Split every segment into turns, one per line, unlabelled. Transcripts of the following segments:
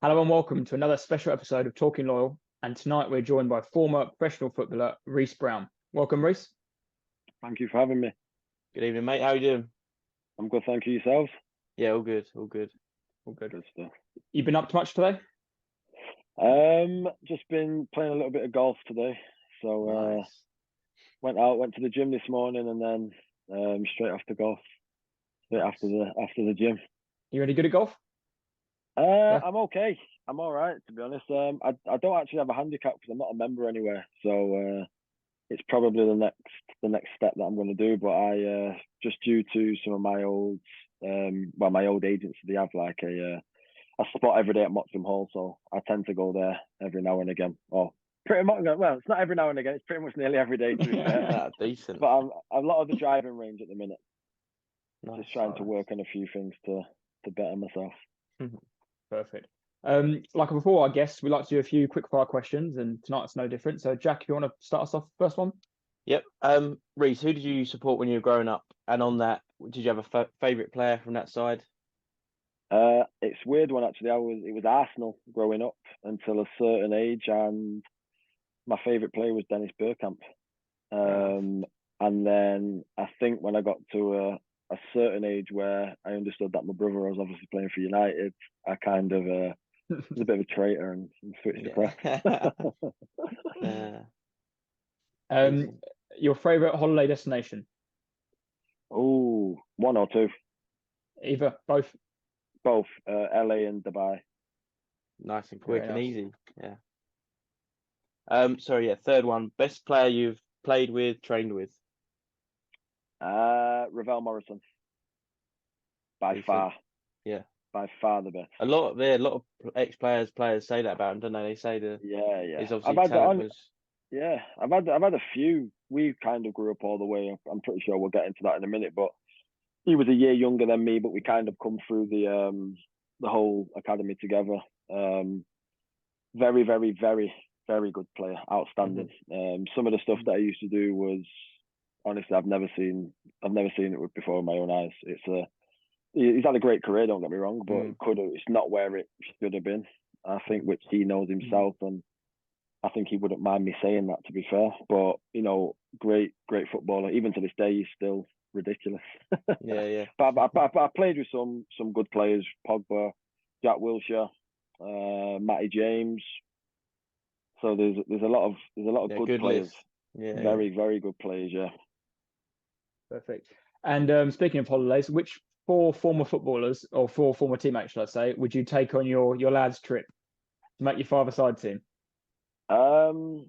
Hello and welcome to another special episode of Talking Loyal. And tonight we're joined by former professional footballer Reece Brown. Welcome, Reece.
Thank you for having me.
Good evening, mate. How are you doing?
I'm good, thank you. Yourselves?
Yeah, all good, all good.
All good.
Good stuff.
You been up to much today?
Just been playing a little bit of golf today. So
Nice.
went to the gym this morning and then straight off to golf. Straight
Nice.
after the gym.
You really good at golf? Yeah.
I'm okay. I'm all right, to be honest. I don't actually have a handicap because I'm not a member anywhere. So it's probably the next step that I'm going to do. But I just due to some of my old my old agents, they have like a spot every day at Moxham Hall, so I tend to go there every now and again. Or pretty much, well, it's not every now and again. It's pretty much nearly every day, to be fair.
Decent.
But I'm a lot of the driving range at the minute.
Nice,
Just trying to work on a few things to better myself.
Perfect. Like before, I guess we like to do a few quick fire questions, and tonight's no different. So, Jack, if you want to start us off, first one.
Yep. Reece, who did you support when you were growing up? And on that, did you have a favourite player from that side?
It's a weird one actually. It was Arsenal growing up until a certain age, and my favourite player was Dennis Bergkamp. And then I think when I got to a certain age where I understood that my brother was obviously playing for United, I kind of was a bit of a traitor and switched across.
Your favourite holiday destination?
Oh, one or two?
Either, both.
Both, LA and Dubai.
Nice and quick
Very
and
nice.
easy. Yeah. Third one. Best player you've played with, trained with?
Ravel Morrison. By
Decent.
far.
Yeah.
By far the best.
A lot of ex-players say that about him, don't they? They say his obviously talent was.
Yeah, I've had a few. We kind of grew up all the way up. I'm pretty sure we'll get into that in a minute, but he was a year younger than me, but we kind of come through the whole academy together. Very, very, very, very good player, outstanding. Some of the stuff that I used to do was honestly I've never seen it before in my own eyes. He's had a great career, don't get me wrong, but it's not where it should have been. I think, which he knows himself, and I think he wouldn't mind me saying that, to be fair. But great footballer. Even to this day, he's still ridiculous.
Yeah.
But I played with some good players: Pogba, Jack Wilshere, Matty James. So there's a lot of good players.
Yeah,
very very good players. Yeah.
Perfect. And speaking of holidays, which four former footballers or four former teammates, shall I say, would you take on your lads' trip to make your five-a-side team?
From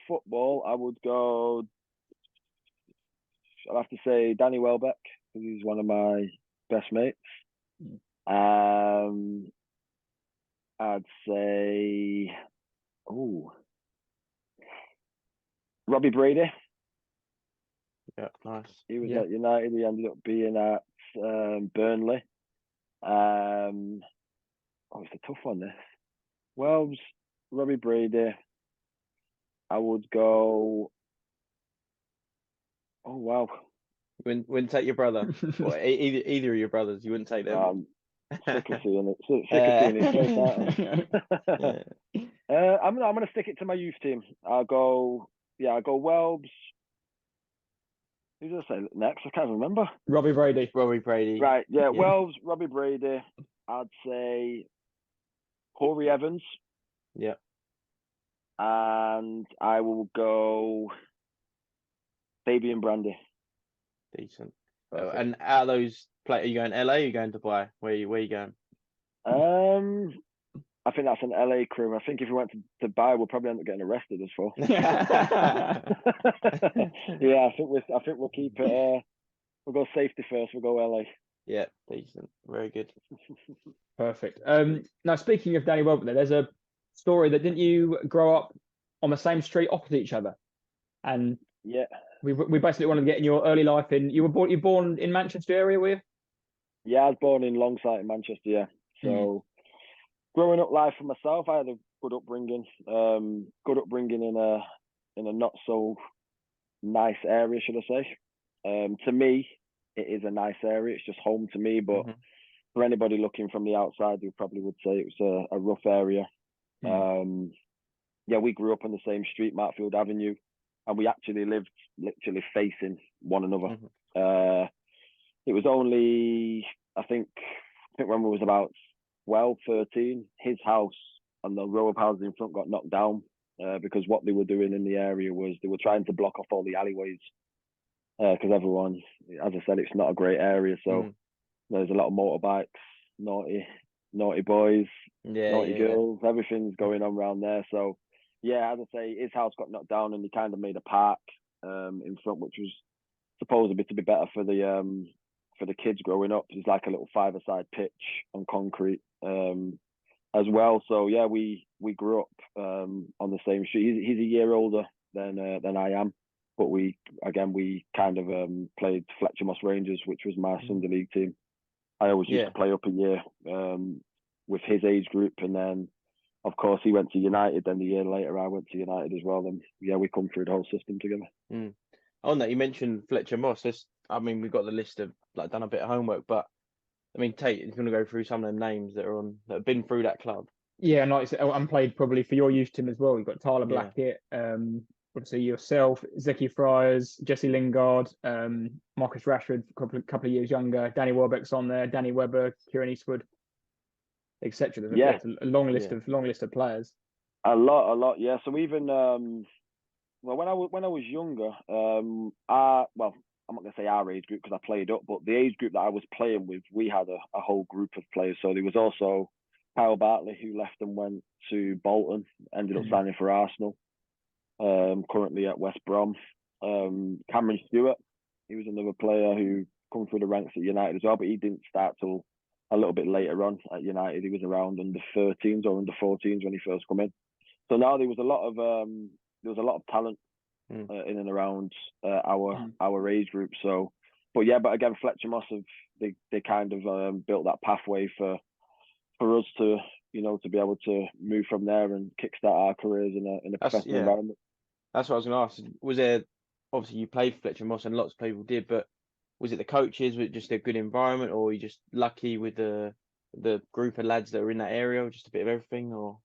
football, I would go. I'll have to say Danny Welbeck, because he's one of my best mates. I'd say, Robbie Brady.
Yeah, nice.
He was at United. He ended up being at Burnley. It's a tough one, this. Wells, Robbie Brady. I would go. Oh wow!
Wouldn't take your brother, or either of your brothers. You wouldn't take them.
Sick of seeing it. Sick of seeing his face. I'm gonna stick it to my youth team. I'll go Welbs. Who did I say next? I can't remember.
Robbie Brady.
Right, yeah. Welbs, Robbie Brady. I'd say Corey Evans.
Yeah.
And I will go Fabian Brandy.
Decent. And out of those, are you going LA or are you going Dubai? Where are you going?
I think that's an LA crew. I think if we went to Dubai, we'll probably end up getting arrested as well. Yeah, I think we'll keep it. We'll go safety first. We'll go LA.
Yeah, decent. Very good.
Perfect. Now, speaking of Danny Welbeck, there's a story that didn't you grow up on the same street opposite each other? And
yeah,
we basically wanted to get in your early life. You were born in Manchester area, were you?
Yeah, I was born in Longsight in Manchester. Yeah, so growing up life for myself, I had a good upbringing. Good upbringing in a not so nice area, should I say? To me, it is a nice area. It's just home to me, but for anybody looking from the outside, you probably would say it was a rough area. Yeah, we grew up on the same street, Markfield Avenue, and we actually lived literally facing one another. It was only, I think when we was about 12, 13, his house and the row of houses in front got knocked down because what they were doing in the area was they were trying to block off all the alleyways because everyone, as I said, it's not a great area. So there's a lot of motorbikes, naughty boys, naughty girls, everything's going on around there. So yeah, as I say, his house got knocked down and he kind of made a park in front, which was supposedly to be better for the kids growing up. It's like a little five-a-side pitch on concrete as well. So yeah, we grew up on the same street. He's a year older than I am, but we kind of played Fletcher Moss Rangers, which was my Sunday league team. I always used to play up a year with his age group, and then of course he went to United. Then the year later I went to United as well. And yeah, we come through the whole system together.
On that, you mentioned Fletcher Moss. I mean, we've got the list of done a bit of homework, but I mean, Tate is going to go through some of them names that have been through that club.
Yeah, and like I said, and played probably for your youth team as well. You've got Tyler Blackett, obviously yourself, Zeki Friars, Jesse Lingard, Marcus Rashford, a couple of years younger. Danny Welbeck's on there, Danny Webber, Kieran Eastwood, etc. There's a long list of players.
A lot. Yeah. So even well, when I was younger, I'm not gonna say our age group because I played up, but the age group that I was playing with, we had a whole group of players. So there was also Kyle Bartley, who left and went to Bolton, ended up signing for Arsenal. Currently at West Brom. Cameron Stewart, he was another player who come through the ranks at United as well, but he didn't start till a little bit later on at United. He was around under 13s or under 14s when he first come in. So now there was a lot of talent in and around our age group. So, but again, Fletcher Moss they kind of built that pathway for us to to be able to move from there and kickstart our careers in a professional environment.
That's what I was going to ask. Was there, obviously you played for Fletcher Moss and lots of people did, but was it the coaches? Was it just a good environment, or were you just lucky with the group of lads that were in that area, or just a bit of everything? Or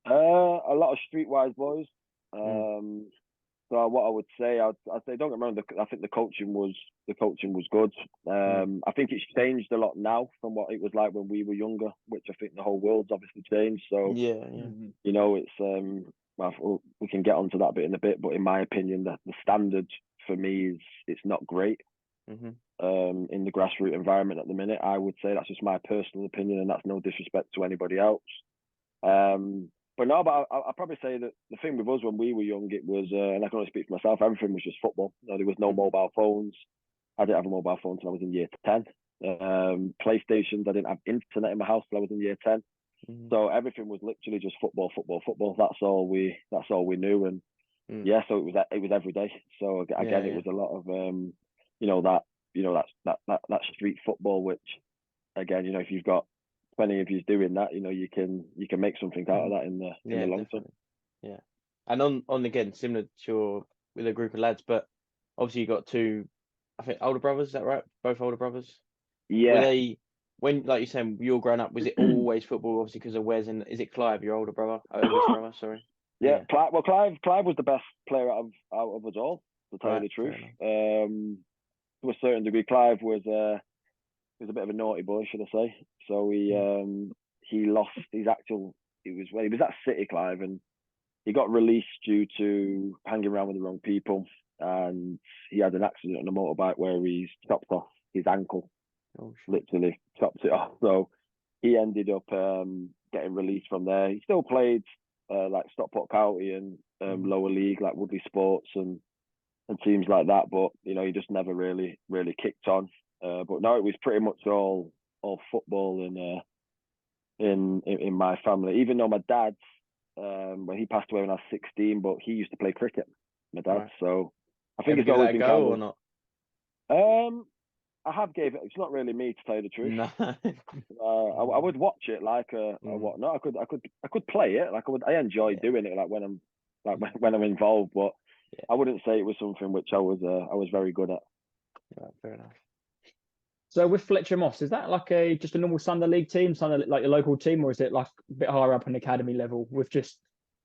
a lot of streetwise boys. So what I would say, I'd say, don't get me wrong, I think the coaching was good. I think it's changed a lot now from what it was like when we were younger, which I think the whole world's obviously changed. So it's well, we can get onto that bit in a bit, but in my opinion, the standard for me it's not great in the grassroots environment at the minute. I would say that's just my personal opinion, and that's no disrespect to anybody else. But I'll probably say that the thing with us when we were young, it was, and I can only speak for myself, everything was just football. There was no mobile phones. I didn't have a mobile phone until I was in year 10. PlayStations, I didn't have internet in my house till I was in year 10. So everything was literally just football. That's all we knew, and so it was every day. So again, it was a lot of that street football, which again, if you've got plenty of you doing that, you can make something out of that in the long term.
Yeah, and on again, similar to with a group of lads, but obviously you got two, I think, older brothers. Is that right? Both older brothers.
Yeah.
Were they, when, like you said, you were growing up, was it always football? Obviously, because of Wes, and is it Clive, your older brother, oldest brother? Sorry.
Yeah. Clive was the best player out of us all, to tell you the truth. To a certain degree, Clive was a bit of a naughty boy, should I say? So he lost his actual. He was at City, Clive, and he got released due to hanging around with the wrong people, and he had an accident on a motorbike where he's chopped off his ankle. Literally chopped it off. So he ended up getting released from there. He still played like Stockport County and lower league like Woodley Sports and teams like that, but he just never really kicked on. But no, it was pretty much all football in my family. Even though my dad, when he passed away when I was 16, but he used to play cricket. My dad, right. So I think it's always been
go or not.
I have gave it. It's not really me, to tell you the truth.
No.
I would watch it like a whatnot. I could play it. Like I enjoy doing it. Like when I'm involved, but I wouldn't say it was something which I was very good at.
Right, fair enough.
So with Fletcher Moss, is that like just a normal Sunday League team, Sunday like your local team, or is it like a bit higher up on academy level with just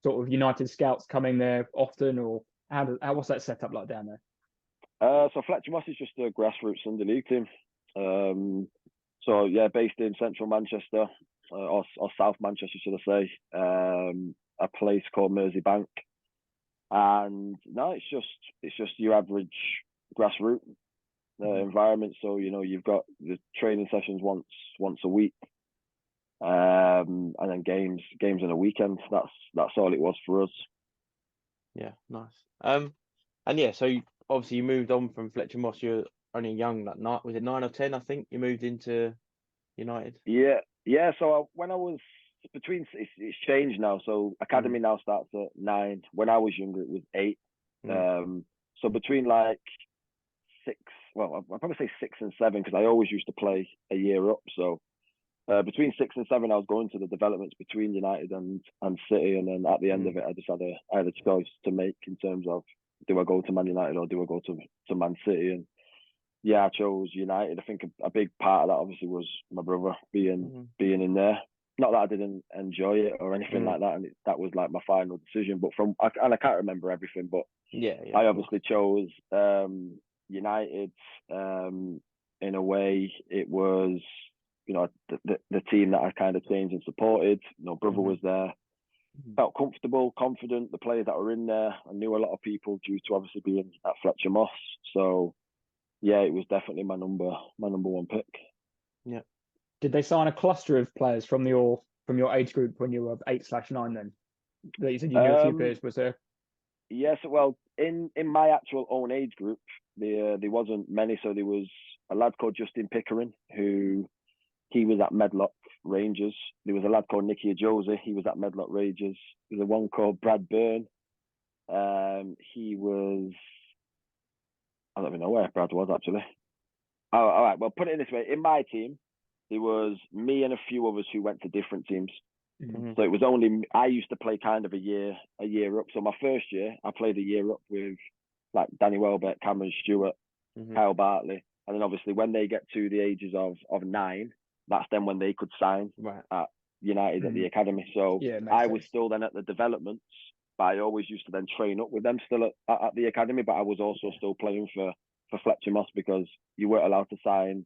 sort of United scouts coming there often, or what's that setup like down there?
So Fletcher Moss is just a grassroots Sunday League team. So yeah, based in central Manchester, or South Manchester, should I say, a place called Merseybank. And no, it's just your average grassroots environment. So you've got the training sessions once a week, and then games on a weekend. That's all it was for us.
Yeah, nice. And yeah, so obviously you moved on from Fletcher Moss. You're only young, like was it 9 or 10? I think you moved into United.
Yeah. So when I was it's changed now. So academy now starts at 9. When I was younger, it was 8. So between like 6, well, I'll probably say 6 and 7 because I always used to play a year up. So between 6 and 7, I was going to the developments between United and City, and then at the end of it, I had a choice to make in terms of, do I go to Man United or do I go to Man City? And yeah, I chose United. I think a big part of that obviously was my brother being in there. Not that I didn't enjoy it or anything like that, and that was like my final decision. But I can't remember everything, but I obviously chose United. In a way, it was the team that I kind of changed and supported. Brother was there. Felt comfortable, confident. The players that were in there, I knew a lot of people due to obviously being at Fletcher Moss. So yeah, it was definitely my number 1 pick.
Yeah. Did they sign a cluster of players from your age group when you were 8/9 then? That you said you knew a few players, was there?
Yes, well, in my actual own age group, there wasn't many. So there was a lad called Justin Pickering, who he was at Medlock Rangers. There was a lad called Nicky Josie. He was at Medlock Rangers. There's a one called Brad Byrne. He was, I don't even know where Brad was actually. Oh, all right. Well, put it in this way. In my team, there was me and a few others who went to different teams. So it was only, I used to play kind of a year up. So my first year, I played a year up with like Danny Welbeck, Cameron Stewart, Kyle Bartley. And then obviously when they get to the ages of 9, that's then when they could sign at United at the academy. So I was still then at the developments, but I always used to then train up with them still at the academy. But I was also still playing for Fletcher Moss because you weren't allowed to sign,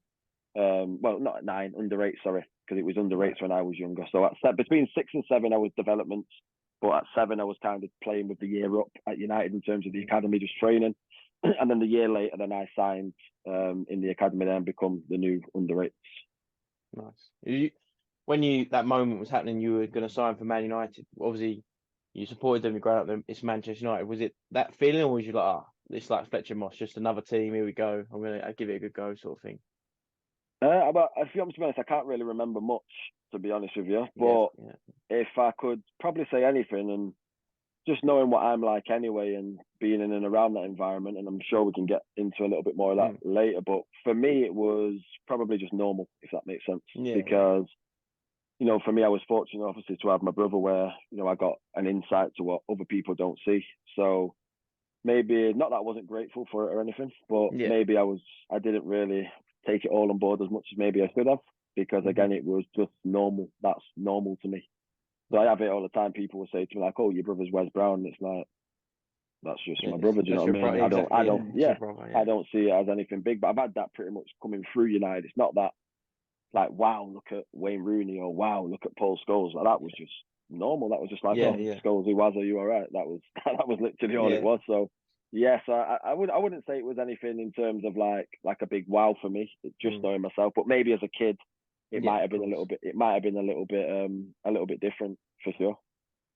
well, not at 9, under 8, sorry, because it was under 8s when I was younger. So between 6 and 7, I was developments, but at 7, I was kind of playing with the year up at United in terms of the academy, just training. And then the year later, then I signed in the academy then become the new under 8s.
Nice. When that moment was happening, you were going to sign for Man United. Obviously, you supported them. You growing up them. It's Manchester United. Was it that feeling, or was you like, it's like Fletcher Moss, just another team? Here we go. I'm gonna give it a good go, sort of thing.
But if I'm to be honest, I can't really remember much, to be honest with you. But if I could probably say anything, and just knowing what I'm like anyway, and being in and around that environment, and I'm sure we can get into a little bit more of that later. But for me, it was probably just normal, if that makes sense. Because, for me, I was fortunate, obviously, to have my brother where, I got an insight to what other people don't see. So maybe, not that I wasn't grateful for it or anything, but maybe I didn't really take it all on board as much as maybe I should have. Because, again, it was just normal. That's normal to me. So I have it all the time. People will say to me like, "Oh, your brother's Reece Brown." And it's like, that's just my brother. Do you know what I mean? I don't see it as anything big. But I've had that pretty much coming through United. It's not that like, wow, look at Wayne Rooney, or wow, look at Paul Scholes. Like, that was just normal. That was just like, Scholes, who was? Are you all right? That was literally all it was. So yes, I wouldn't say it was anything in terms of like a big wow for me. Just knowing myself. But maybe as a kid, it might have been a little bit. It might have been a little bit different for sure.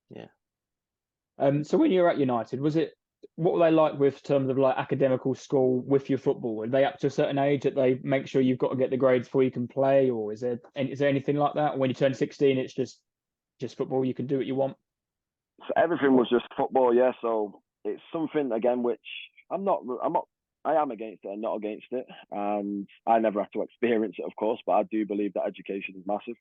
Yeah. So when you were at United, what were they like with terms of like academical school with your football? Are they up to a certain age that they make sure you've got to get the grades before you can play, or is there anything like that? When you turn 16, it's just football. You can do what you want.
So everything was just football. Yeah. So it's something again which I am against it and not against it. And I never have to experience it, of course, but I do believe that education is massive.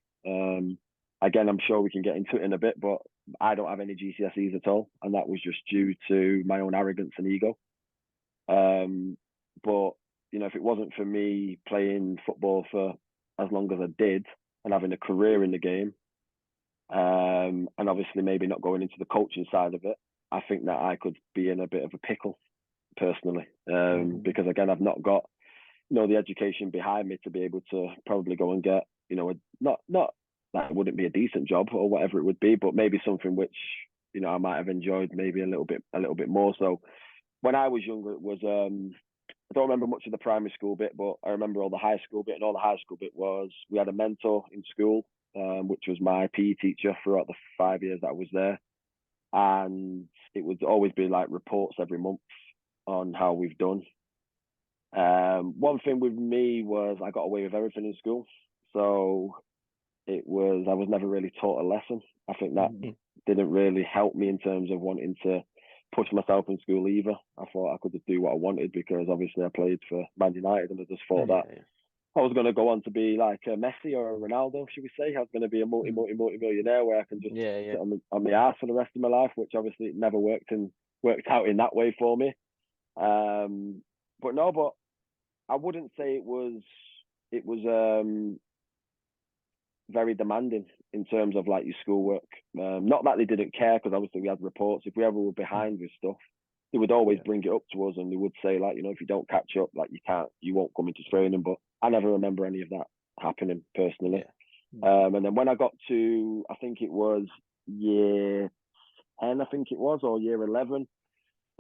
Again, I'm sure we can get into it in a bit, but I don't have any GCSEs at all. And that was just due to my own arrogance and ego. But if it wasn't for me playing football for as long as I did and having a career in the game, and obviously maybe not going into the coaching side of it, I think that I could be in a bit of a pickle personally, because again, I've not got the education behind me to be able to probably go and get not that it wouldn't be a decent job or whatever it would be, but maybe something which I might have enjoyed maybe a little bit more. So when I was younger, it was I don't remember much of the primary school bit, but I remember all the high school bit, and all the high school bit was we had a mentor in school, which was my PE teacher throughout the 5 years that I was there, and it would always be like reports every month on how we've done. One thing with me was I got away with everything in school, so I was never really taught a lesson. I think that didn't really help me in terms of wanting to push myself in school either. I thought I could just do what I wanted because obviously I played for Man United, and I just thought that I was going to go on to be like a Messi or a Ronaldo, should we say. I was going to be a multi-millionaire where I can just sit on my ass for the rest of my life, which obviously it never worked out in that way for me. But I wouldn't say it was very demanding in terms of like your schoolwork. Not that they didn't care, because obviously we had reports. If we ever were behind with stuff, they would always bring it up to us, and they would say like, if you don't catch up, like you won't come into training. But I never remember any of that happening personally. And then when I got to, I think it was year 10, or year 11,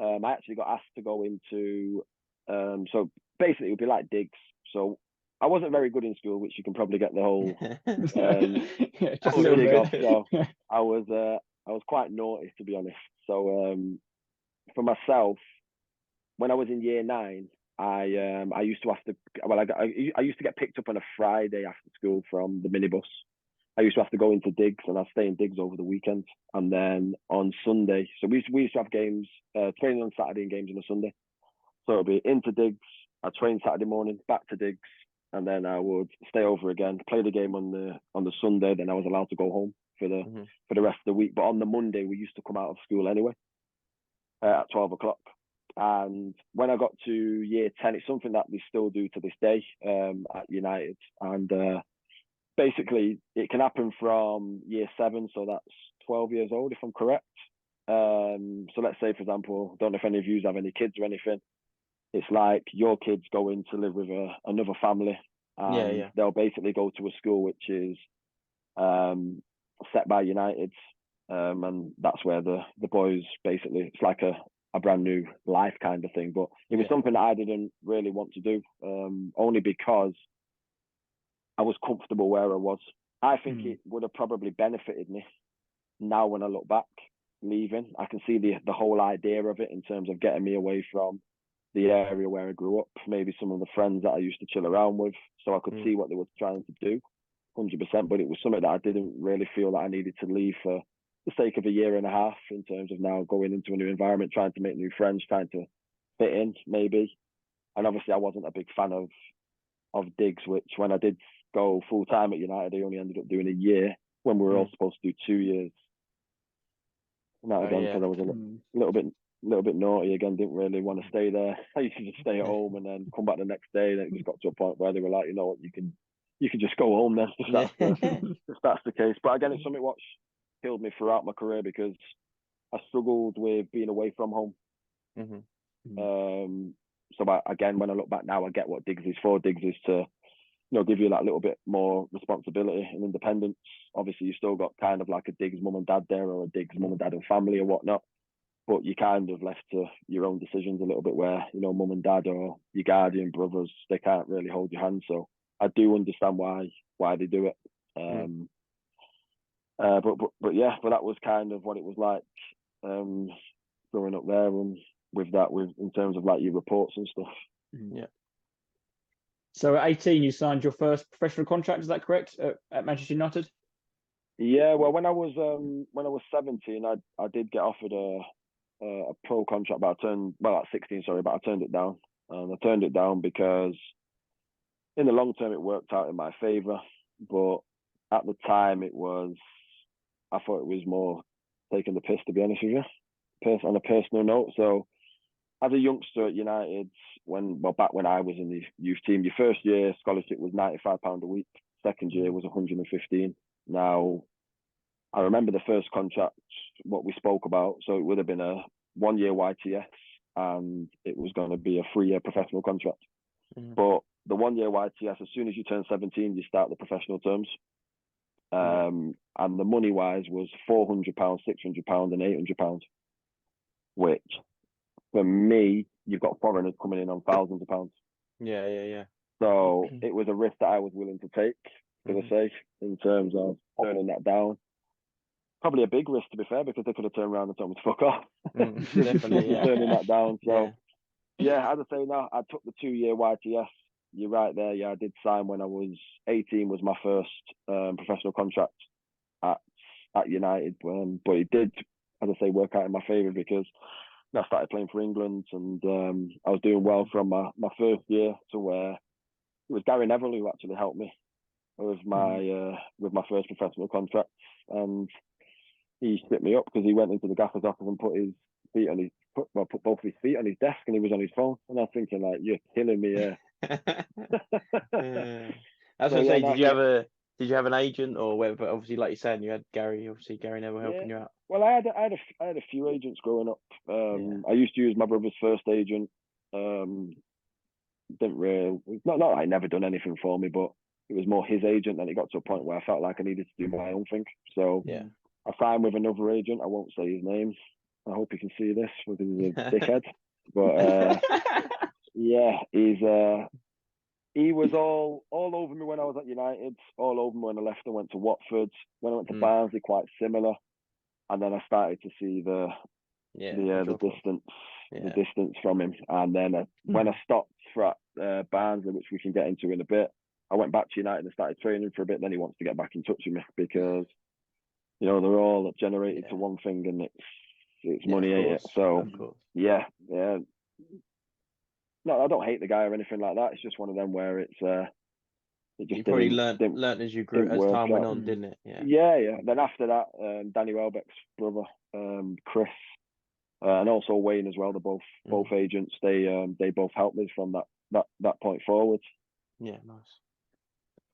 I actually got asked to go into, so basically it would be like digs. So I wasn't very good in school, which you can probably get the whole
just a little
dig
bit.
off. So I was quite naughty, to be honest. So for myself, when I was in year 9, I used to have to. Well, I used to get picked up on a Friday after school from the minibus. I used to have to go into digs, and I'd stay in digs over the weekend. And then on Sunday, so we used to have games, training on Saturday and games on a Sunday. So it'd be into digs. I'd train Saturday morning, back to digs, and then I would stay over again, play the game on the Sunday. Then I was allowed to go home for the rest of the week. But on the Monday, we used to come out of school anyway at 12 o'clock. And when I got to year 10, it's something that they still do to this day at United. And basically, it can happen from year 7, so that's 12 years old, if I'm correct. So let's say, for example, I don't know if any of you have any kids or anything. It's like your kids go in to live with another family, and they'll basically go to a school which is set by United, and that's where the boys basically, it's like a brand new life kind of thing. But it was something that I didn't really want to do, only because I was comfortable where I was. I think it would have probably benefited me now when I look back, leaving. I can see the whole idea of it in terms of getting me away from the area where I grew up, maybe some of the friends that I used to chill around with, so I could see what they were trying to do, 100%. But it was something that I didn't really feel that I needed to leave for the sake of a year and a half, in terms of now going into a new environment, trying to make new friends, trying to fit in maybe. And obviously I wasn't a big fan of digs, which when I did go full time at United, I only ended up doing a year when we were all supposed to do 2 years. And that again, because I was a little bit naughty again, didn't really want to stay there. I used to just stay at home and then come back the next day. And it just got to a point where they were like, you know what, you can just go home then, if that's the case. But again, it's something which killed me throughout my career, because I struggled with being away from home. So again, when I look back now, I get what digs is for. Digs is to give you that little bit more responsibility and independence. Obviously, you still got kind of like a digs mum and dad there, or a digs mum and dad and family or whatnot. But you kind of left to your own decisions a little bit, where mum and dad or your guardian brothers, they can't really hold your hand. So I do understand why they do it. But that was kind of what it was like growing up there, and with in terms of like your reports and stuff.
So at 18, you signed your first professional contract. Is that correct? At Manchester United?
Yeah. Well, when I was 17, I did get offered a pro contract, but at 16, sorry, but I turned it down. And I turned it down because in the long term it worked out in my favour, but at the time I thought it was more taking the piss, to be honest with you, on a personal note. So as a youngster at United, back when I was in the youth team, your first year scholarship was £95 a week. Second year was 115. Now, I remember the first contract, what we spoke about. So it would have been a 1 year YTS, and it was going to be a 3 year professional contract. But the 1 year YTS, as soon as you turn 17, you start the professional terms. And the money wise was £400, £600, and £800, which for me, you've got foreigners coming in on thousands of pounds.
Yeah.
So it was a risk that I was willing to take for the sake, in terms of turning that down. Probably a big risk, to be fair, because they could have turned around and told me to fuck off.
Definitely, yeah.
Turning that down. So yeah, as I say now, I took the 2 year YTS. You're right there. Yeah, I did sign when I was 18. Was my first professional contract at United. But it did, as I say, work out in my favour, because I started playing for England, and I was doing well from my first year to where it was Gary Neville who actually helped me with my first professional contract, and he stripped me up because he went into the gaffer's office and put both his feet on his desk, and he was on his phone, and I was thinking, like, you're killing me here.
That's what I say. Did you have an agent, or whether, obviously, like you're saying, you had Gary Neville helping you out?
Well, I had a few agents growing up. I used to use my brother's first agent. Didn't really, not that I never done anything for me, but it was more his agent. And it got to a point where I felt like I needed to do my own thing. So I signed with another agent. I won't say his name. I hope you can see this, because he's a dickhead. But yeah, he was all over me when I was at United, all over me when I left and went to Watford. When I went to Barnsley, quite similar. And then I started to see the distance from him. And then when I stopped for Barnsley, which we can get into in a bit, I went back to United and started training for a bit. Then he wants to get back in touch with me, because they're all generated to one thing, and it's money, ain't it? So yeah. No, I don't hate the guy or anything like that. It's just one of them where it's it just
you probably learned as you grew, as time went on, didn't it?
Yeah. Then after that, Danny Welbeck's brother, Chris, and also Wayne as well. They're both agents. They both helped me from that point forward.
Yeah,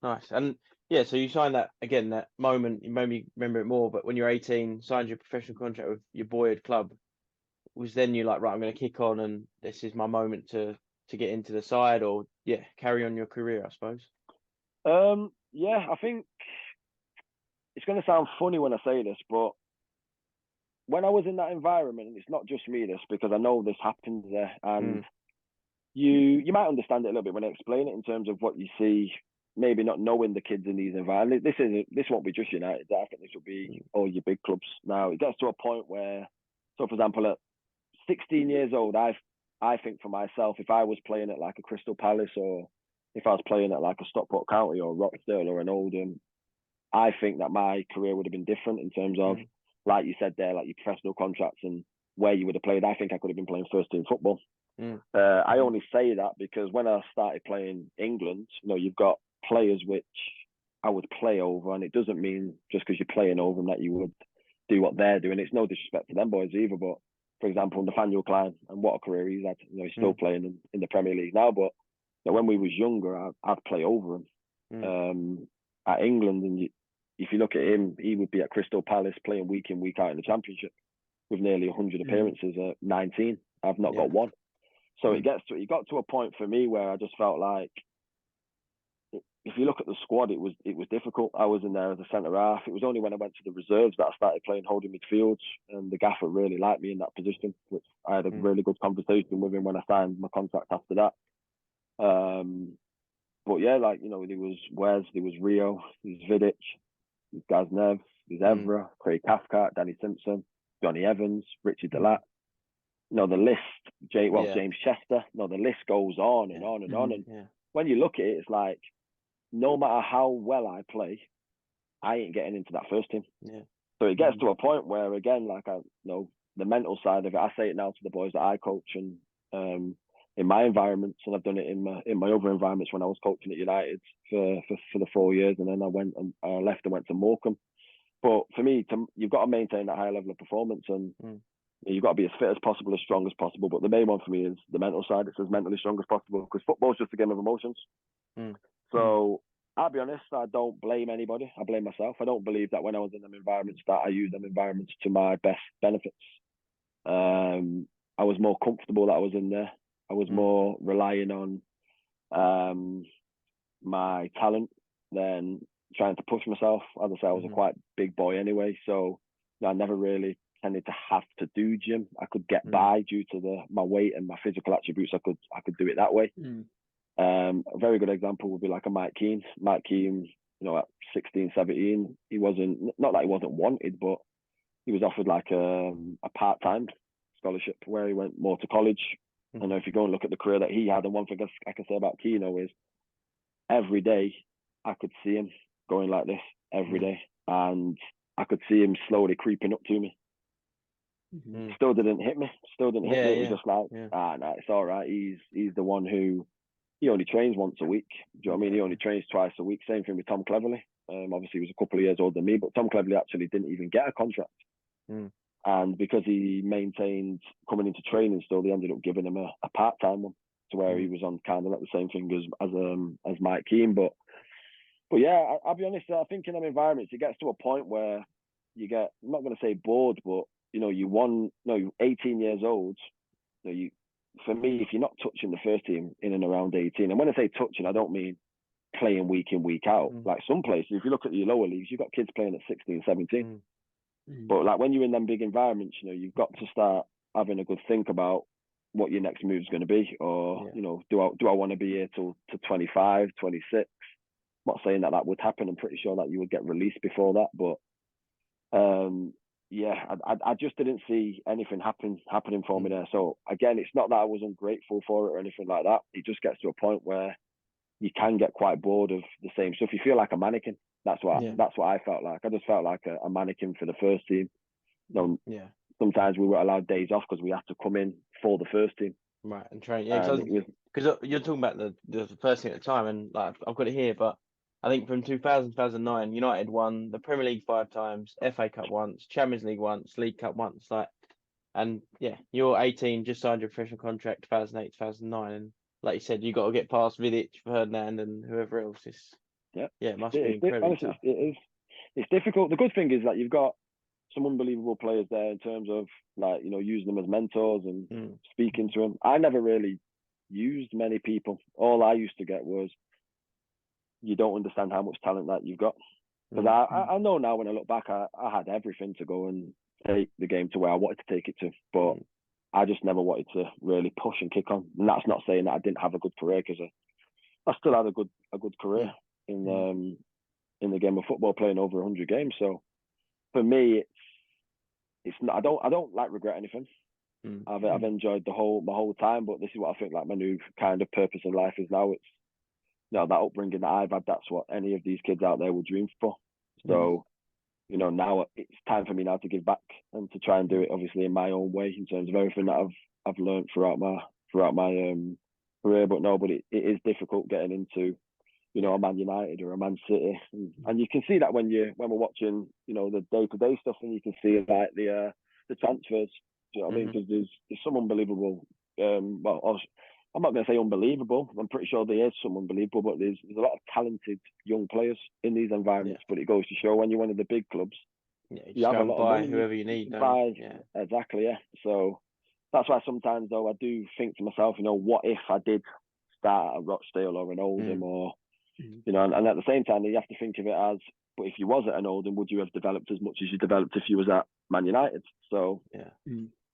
nice. And yeah, so you signed that moment. You maybe remember it more, but when you're 18, signed your professional contract with your boyhood club. Was then you like, right, I'm going to kick on, and this is my moment to get into the side, or carry on your career, I suppose?
Yeah, I think it's going to sound funny when I say this, but when I was in that environment, and it's not just me, this, because I know this happens there, and you might understand it a little bit when I explain it, in terms of what you see, maybe not knowing the kids in these environments. This won't be just United. I think this will be all your big clubs. Now, it gets to a point where, so for example, at 16 years old, I think for myself, if I was playing at like a Crystal Palace, or if I was playing at like a Stockport County or Rochdale or an Oldham, I think that my career would have been different in terms of, like you said there, like your professional contracts and where you would have played. I think I could have been playing first team football. I only say that because when I started playing England, you've got players which I would play over, and it doesn't mean just because you're playing over them that you would do what they're doing. It's no disrespect to them boys either, but for example, Nathaniel Klein, and what a career he's had. He's still playing in the Premier League now, but when we was younger, I'd play over him at England. And if you look at him, he would be at Crystal Palace playing week in, week out in the Championship with nearly 100 appearances at 19. I've not got one. So it got to a point for me where I just felt like, if you look at the squad, it was difficult. I was in there as a centre half. It was only when I went to the reserves that I started playing holding midfield, and the gaffer really liked me in that position, which I had a really good conversation with him when I signed my contract after that. But yeah, there was Wes, there was Rio, there was Vidic, there's Gaznev, there's Evra, Craig Cathcart, Danny Simpson, Johnny Evans, Richie Delat. The list, James Chester. The list goes on and on and on. And when you look at it, it's like, no matter how well I play, I ain't getting into that first team. So it gets to a point where, again, the mental side of it, I say it now to the boys that I coach, and in my environments, and I've done it in my other environments when I was coaching at United for the 4 years, and then I went and I left and went to Morecambe. But for me, you've got to maintain that high level of performance, and You've got to be as fit as possible, as strong as possible. But the main one for me is the mental side. It's as mentally strong as possible, because football's just a game of emotions. So I'll be honest, I don't blame anybody. I blame myself. I don't believe that when I was in them environments that I used them environments to my best benefits. I was more comfortable that I was in there. I was more relying on my talent than trying to push myself. As I say, I was a quite big boy anyway, so I never really tended to have to do gym. I could get by due to my weight and my physical attributes. I could do it that way. A very good example would be like a Mike Keane. Mike Keane, at 16, 17, he wasn't, not that he wasn't wanted, but he was offered like a part-time scholarship where he went more to college. I know if you go and look at the career that he had, and one thing I can say about Keane is every day I could see him going like this every day, and I could see him slowly creeping up to me. Still didn't hit me. It was just like, no, it's all right. He's the one who, he only trains once a week. Do you know what I mean? He only trains twice a week. Same thing with Tom Cleverley. Obviously, he was a couple of years older than me, but Tom Cleverley actually didn't even get a contract. And because he maintained coming into training still, they ended up giving him a part-time one, to where he was on kind of like the same thing as Mike Keane. But yeah, I'll be honest, I think in them environments, it gets to a point where you get, I'm not going to say bored, but you're 18 years old. For me, if you're not touching the first team in and around 18, and when I say touching, I don't mean playing week in, week out. Like some places, if you look at your lower leagues, you've got kids playing at 16, 17. But like when you're in them big environments, you've got to start having a good think about what your next move is going to be. Or, do I want to be here to 25, 26? I'm not saying that would happen. I'm pretty sure that you would get released before that. But I just didn't see anything happening for me there. So again, it's not that I was ungrateful for it or anything like that. It just gets to a point where you can get quite bored of the same stuff. You feel like a mannequin. That's what I felt like. I just felt like a mannequin for the first team. Sometimes we were allowed days off because we had to come in for the first team.
Right, and train. Yeah, because you're talking about the first team at the time, and like I've got it here, but I think from 2000 2009, United won the Premier League 5 times, FA Cup once, Champions League once, League Cup once. And you're 18, just signed your professional contract 2008 2009, and like you said, you got to get past Vidic, Ferdinand, and whoever else. It must be incredible.
Honestly, it is. It's difficult. The good thing is that you've got some unbelievable players there in terms of using them as mentors and speaking to them. I never really used many people. All I used to get was, you don't understand how much talent that you've got. Because I know now when I look back, I had everything to go and take the game to where I wanted to take it to, but I just never wanted to really push and kick on. And that's not saying that I didn't have a good career, because I still had a good career in the game of football, playing over 100 games. So for me, it's not. I don't like regret anything. I've enjoyed my whole time, but this is what I think like my new kind of purpose in life is now. It's that upbringing that I've had. That's what any of these kids out there will dream for. So now it's time for me now to give back and to try and do it obviously in my own way in terms of everything that I've learned throughout my career. But it is difficult getting into a Man United or a Man City, and you can see that when we're watching the day-to-day stuff, and you can see like the transfers. Do you know what I mean? Because there's some unbelievable. I'm not going to say unbelievable. I'm pretty sure there is some unbelievable, but there's a lot of talented young players in these environments. But it goes to show when you're one of the big clubs,
you have a lot of money, whoever you need.
Exactly, yeah. So that's why sometimes though I do think to myself, what if I did start at Rochdale or an Oldham or and at the same time you have to think of it as, but if you was at an Oldham, would you have developed as much as you developed if you was at Man United? So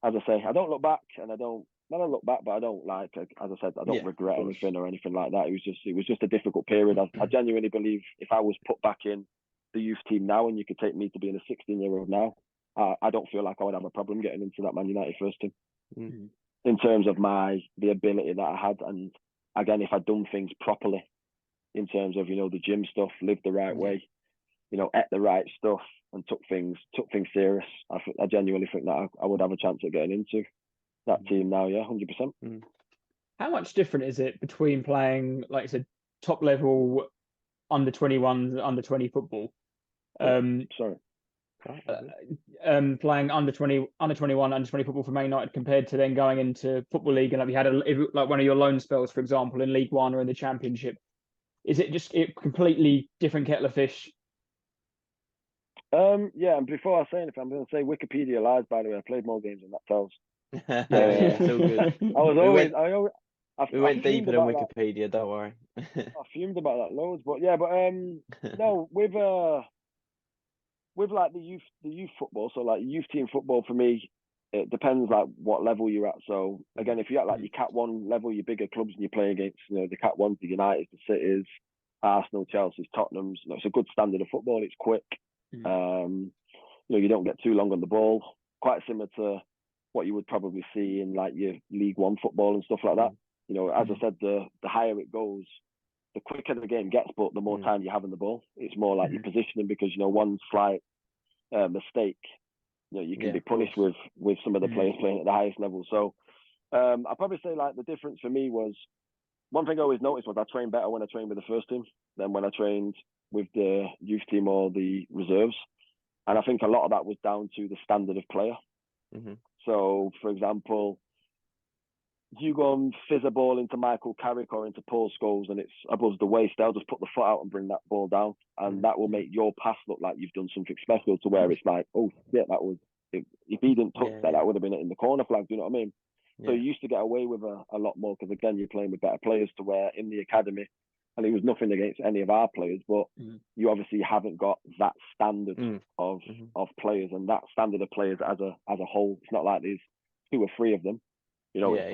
as I say, I don't look back, and I don't look back, but I don't as I said, I don't regret anything or anything like that. It was just a difficult period. I genuinely believe if I was put back in the youth team now, and you could take me to being a 16-year-old now, I don't feel like I would have a problem getting into that Man United first team. In terms of the ability that I had, and again, if I'd done things properly, in terms of the gym stuff, lived the right way, ate the right stuff, and took things serious, I genuinely think that I would have a chance at getting into that team now. 100%.
How much different is it between playing, like I said, top level under 21, under 20 football?
Sorry.
playing under 20, under 21, under 20 football for Man United compared to then going into Football League and like you had like one of your loan spells, for example, in League One or in the Championship? Is it just a completely different kettle of fish?
Yeah, and before I say anything, I'm going to say Wikipedia lies. By the way, I played more games than that tells.
Yeah, it's all good.
We
went deeper than Wikipedia. Don't worry.
I fumed about that loads, but yeah, no, with like the youth football, so like youth team football for me, it depends like what level you're at. So again, if you're at like your Cat 1 level, your bigger clubs, and you play against the Cat 1s, the United, the Cities, Arsenal, Chelsea, Tottenham's, it's a good standard of football. It's quick. You don't get too long on the ball. Quite similar to what you would probably see in like your League One football and stuff like that. As I said, the higher it goes, the quicker the game gets, but the more time you have on the ball. It's more like your positioning because one slight mistake, you can be punished with some of the players playing at the highest level. So I'd probably say like the difference for me was, one thing I always noticed was I trained better when I trained with the first team than when I trained with the youth team or the reserves. And I think a lot of that was down to the standard of player. So, for example, you go and fizz a ball into Michael Carrick or into Paul Scholes and it's above the waist, they'll just put the foot out and bring that ball down. And that will make your pass look like you've done something special, to where it's like, oh, yeah, that was, if he didn't touch that would have been in the corner flag. Do you know what I mean? So you used to get away with a lot more because, again, you're playing with better players, to where in the academy, and it was nothing against any of our players, but you obviously haven't got that standard of players, and that standard of players as a whole. It's not like there's 2 or 3 of them. It's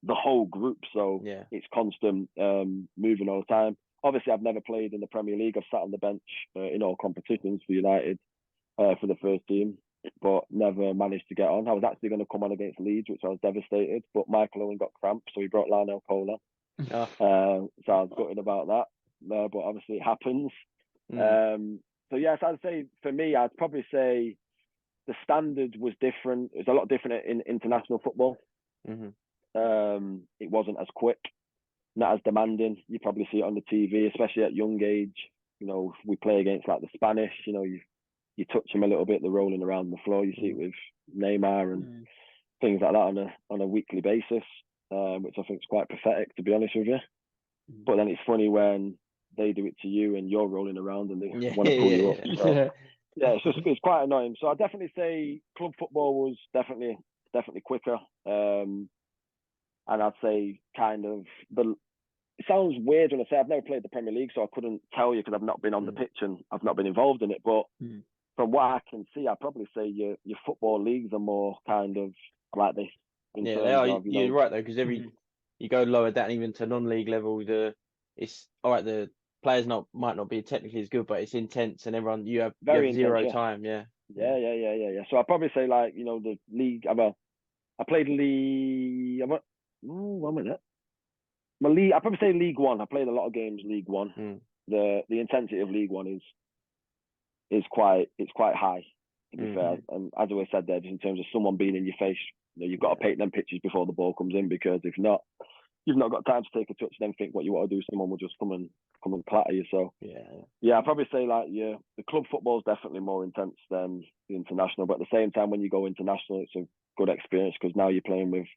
the whole group. So it's constant moving all the time. Obviously, I've never played in the Premier League. I've sat on the bench in all competitions for United for the first team, but never managed to get on. I was actually going to come on against Leeds, which I was devastated, but Michael Owen got cramp, so he brought Lionel Cole on. So I was gutted about that, but obviously it happens. So yes, I'd say for me, I'd probably say the standard was different. It was a lot different in international football. It wasn't as quick, not as demanding. You probably see it on the TV, especially at young age. We play against like the Spanish. You touch them a little bit, they're rolling around the floor. You see it with Neymar and things like that on a weekly basis. Which I think is quite pathetic, to be honest with you. But then it's funny when they do it to you and you're rolling around and they want to pull you up. So, it's quite annoying. So I'd definitely say club football was definitely quicker. And I'd say kind of it sounds weird when I say I've never played the Premier League, so I couldn't tell you because I've not been on the pitch and I've not been involved in it. But from what I can see, I'd probably say your football leagues are more kind of like this.
They are. You're right though, because you go lower down, even to non-league level. It's all right. The players might not be technically as good, but it's intense, and everyone you have zero time. Yeah.
So I'd probably say like the league. I played league. One minute. My league. I'd probably say League One. I played a lot of games League One. The intensity of League One is quite high, to be fair. And as I always said there, just in terms of someone being in your face. You've got to paint them pictures before the ball comes in, because if not, you've not got time to take a touch and then think what you want to do. Someone will just come and clatter you. So I'd probably say like the club football is definitely more intense than the international. But at the same time, when you go international, it's a good experience because now you're playing with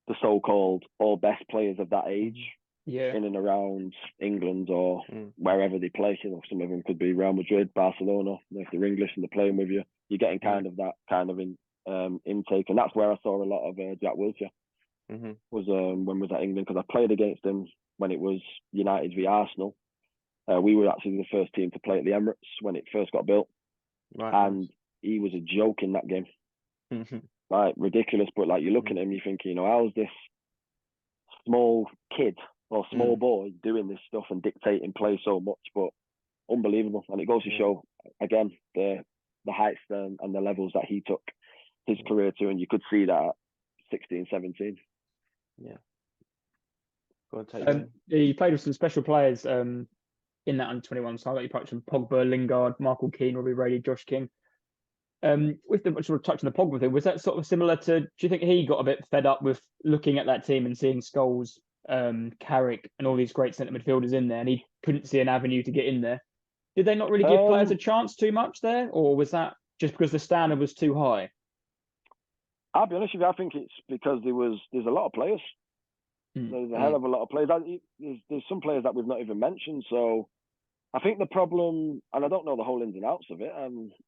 the so-called all best players of that age in and around England or wherever they play. Some of them could be Real Madrid, Barcelona. If they're English and they're playing with you, you're getting kind of that kind of intake, and that's where I saw a lot of Jack Wilshere. Was when was at England, because I played against him when it was United v Arsenal. We were actually the first team to play at the Emirates when it first got built, and he was a joke in that game, like ridiculous. But like you look at him, you think, how's this small kid or small boy doing this stuff and dictating play so much? But unbelievable, and it goes to show again the heights and the levels that he took his career to, and you could see that at 16, 17.
He played with some special players in that under-21 side. You touched on Pogba, Lingard, Michael Keane, Robbie Brady, Josh King. With the sort of touch on the Pogba thing, was that sort of similar to? Do you think he got a bit fed up with looking at that team and seeing Scholes, Carrick, and all these great centre midfielders in there, and he couldn't see an avenue to get in there? Did they not really give players a chance too much there, or was that just because the standard was too high?
I'll be honest with you, I think it's because there's a lot of players. There's a hell of a lot of players. There's some players that we've not even mentioned. So I think the problem, and I don't know the whole ins and outs of it.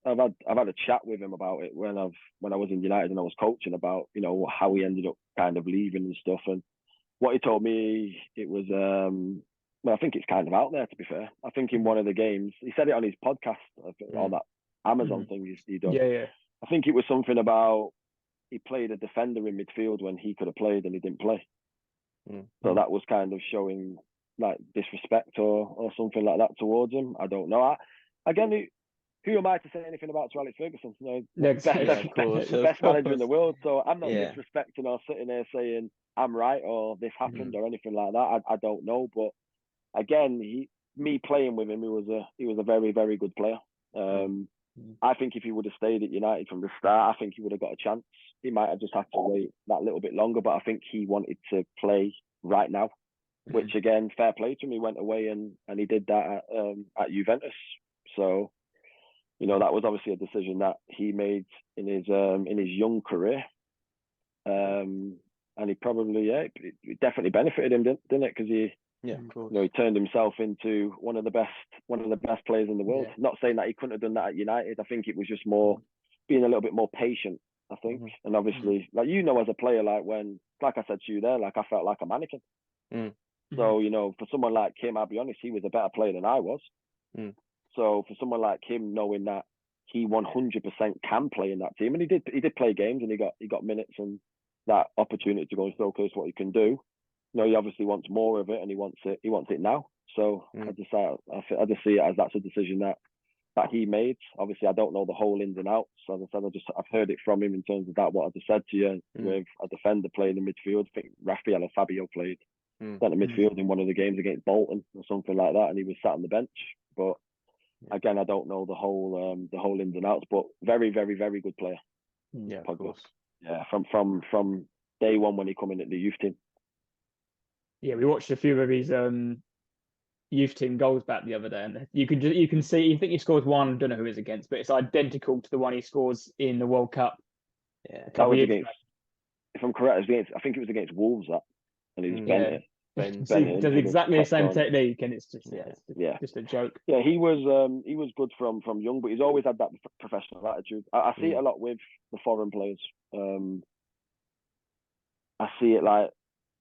I've had a chat with him about it when I was in United and I was coaching about, you know, how he ended up kind of leaving and stuff. And what he told me, it was well, I think it's kind of out there, to be fair. I think in one of the games, he said it on his podcast, all that Amazon thing he does.
Yeah.
I think it was something about he played a defender in midfield when he could have played and he didn't play. So that was kind of showing like disrespect or something like that towards him. I don't know. Again, who am I to say anything about Alex Ferguson? You know, best manager in the world. So I'm not disrespecting or sitting there saying I'm right or this happened or anything like that. I don't know. But again, me playing with him, he was a very, very good player. I think if he would have stayed at United from the start, I think he would have got a chance. He might have just had to wait that little bit longer, but I think he wanted to play right now, which again, fair play to him. He went away and he did that at Juventus. So, you know, that was obviously a decision that he made in his young career. And he probably, it definitely benefited him, didn't it? Because he turned himself into one of the best players in the world. Not saying that he couldn't have done that at United. I think it was just more being a little bit more patient, I think. And obviously, like, you know, as a player, like I said to you there, like I felt like a mannequin. So, you know, for someone like him, I'll be honest, he was a better player than I was. So for someone like him, knowing that he 100% can play in that team, and he did play games and he got minutes and that opportunity to go and showcase what he can do. You know, he obviously wants more of it and he wants it now. So I just see it as that's a decision that he made. Obviously, I don't know the whole ins and outs. As I said, I've heard it from him in terms of that, what I just said to you, with a defender playing in midfield. I think Raphael or Fabio played centre midfield in one of the games against Bolton or something like that, and he was sat on the bench. But again, I don't know the whole ins and outs, but very, very, very good player.
Yeah, of course.
Yeah, from day one when he come in at the youth team.
Yeah, we watched a few of his youth team goals back the other day, and you can see. You think he scores one. I don't know who it's against, but it's identical to the one he scores in the World Cup.
Yeah, that was against. If I'm correct, I think it was against Wolves and he was bent.
He does exactly the same technique, and it's just just a joke.
Yeah, he was good from young, but he's always had that professional attitude. I see it a lot with the foreign players. I see it like,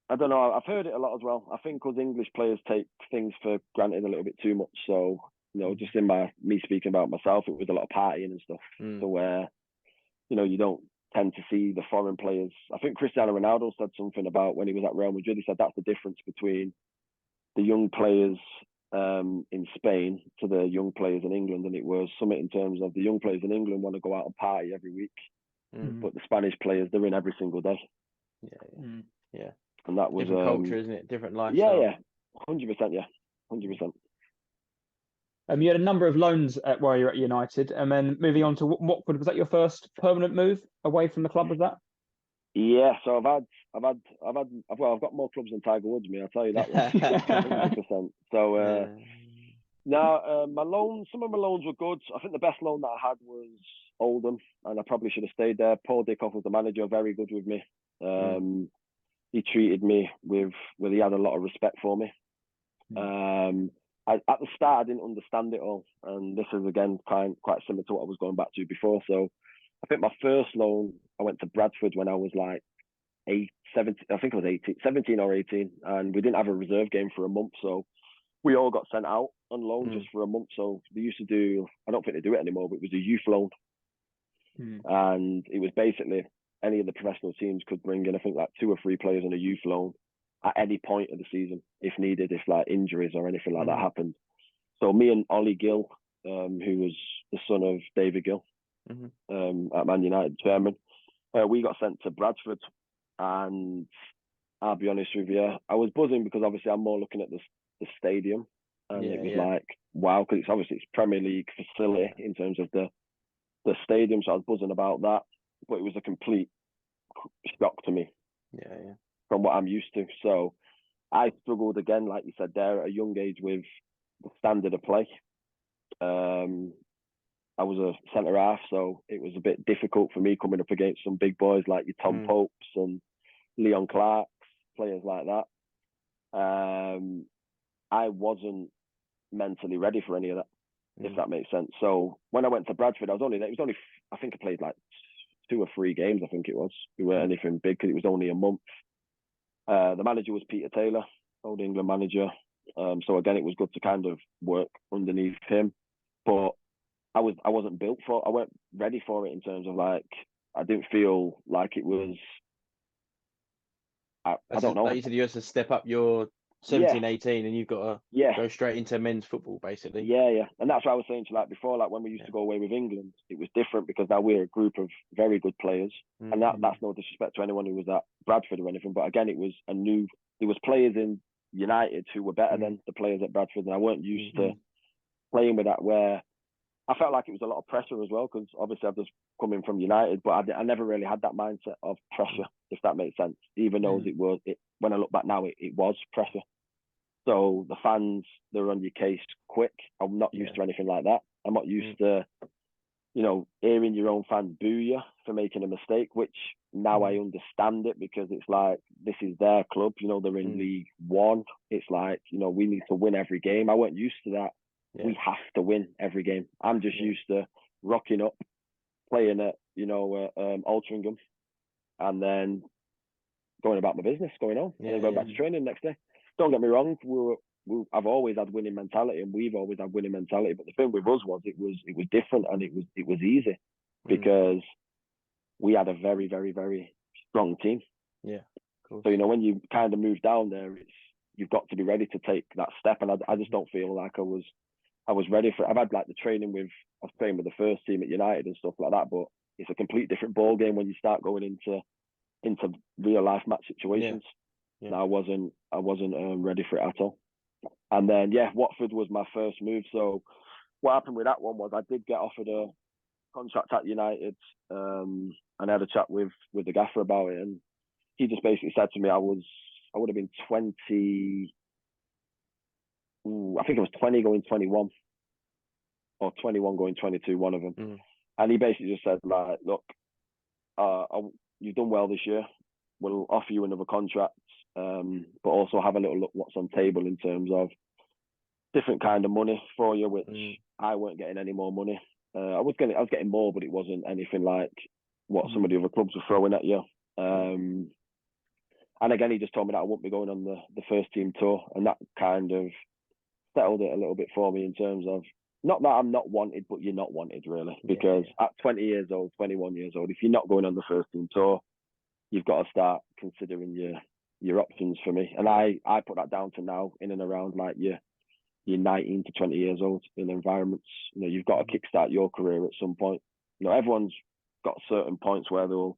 I don't know, I've heard it a lot as well. I think because English players take things for granted a little bit too much. So, you know, just in me speaking about myself, it was a lot of partying and stuff. So where, you know, you don't tend to see the foreign players. I think Cristiano Ronaldo said something about when he was at Real Madrid. He said that's the difference between the young players in Spain to the young players in England. And it was something in terms of the young players in England want to go out and party every week. But the Spanish players, they're in every single day.
Yeah.
And that was
different culture, isn't it? Different lifestyle.
Yeah, 100%. Yeah, 100%.
You had a number of loans while you're at United, and then moving on to Watford. Was that your first permanent move away from the club? Was that?
Yeah. So I've got more clubs than Tiger Woods, me. I'll tell you that. 100%. So now my loans, some of my loans were good. I think the best loan that I had was Oldham, and I probably should have stayed there. Paul Dickoff was the manager, very good with me. He treated me he had a lot of respect for me. At the start, I didn't understand it all, and this is again quite similar to what I was going back to before. So, I think my first loan, I went to Bradford when I was like 17 or 18, and we didn't have a reserve game for a month, so we all got sent out on loan just for a month. So they used to do, I don't think they do it anymore, but it was a youth loan, and it was basically any of the professional teams could bring in, I think, like 2 or 3 players on a youth loan at any point of the season, if needed, if like injuries or anything like that happened. So me and Ollie Gill, who was the son of David Gill, at Man United, chairman, we got sent to Bradford, and I'll be honest with you, I was buzzing because obviously I'm more looking at the stadium, and it was like, wow, because it's Premier League facility in terms of the stadium, so I was buzzing about that, but it was a complete shock to me. From what I'm used to. So I struggled again, like you said there, at a young age with the standard of play. I was a centre half, so it was a bit difficult for me coming up against some big boys like your Tom Popes and Leon Clarks, players like that. I wasn't mentally ready for any of that, if that makes sense. So when I went to Bradford, I think I played like 2 or 3 games, I think it was. We weren't anything big because it was only a month. The manager was Peter Taylor, old England manager. So again, it was good to kind of work underneath him. But I wasn't built for it. I weren't ready for it in terms of like, I didn't feel like it was, I don't know.
Like you said, you have to step up your 17, 18 and you've got to go straight into men's football, basically.
Yeah. And that's what I was saying to you, like before, like when we used to go away with England, it was different because now we're a group of very good players. And that's no disrespect to anyone who was at Bradford or anything. But again, it was there was players in United who were better than the players at Bradford. And I weren't used to playing with that, where I felt like it was a lot of pressure as well, because obviously I've just come in from United, but I never really had that mindset of pressure, if that makes sense, even though when I look back now, it was pressure. So the fans, they're on your case quick. I'm not used to anything like that. I'm not used to, hearing your own fans boo you for making a mistake, which now I understand it, because it's like, this is their club, they're in League One. It's like, we need to win every game. I weren't used to that. We have to win every game. I'm just used to rocking up, playing at, Altrincham, and then going about my business, going on, and then going back to training the next day. Don't get me wrong, I've always had winning mentality, and we've always had winning mentality. But the thing with us was it was different, and it was easy because we had a very, very, very strong team.
Yeah. Cool.
So when you kind of move down there, you've got to be ready to take that step, and I just don't feel like I was ready for it. I've had like the training I was playing with the first team at United and stuff like that, but it's a complete different ball game when you start going into real life match situations. And I wasn't ready for it at all. And then Watford was my first move. So what happened with that one was I did get offered a contract at United, and I had a chat with the gaffer about it, and he just basically said to me I would have been 20. I think it was 20 going 21, or 21 going 22, one of them. And he basically just said, like, look, you've done well this year. We'll offer you another contract, but also have a little look what's on table in terms of different kind of money for you, which I weren't getting any more money. I was getting more, but it wasn't anything like what some of the other clubs were throwing at you. And again, he just told me that I wouldn't be going on the first team tour, and that kind of settled it a little bit for me in terms of, not that I'm not wanted, but you're not wanted really, because at 20 years old, 21 years old, if you're not going on the first team tour, you've got to start considering your options for me. And I put that down to now in and around like you're 19 to 20 years old in environments. You've got to kickstart your career at some point. Everyone's got certain points where they'll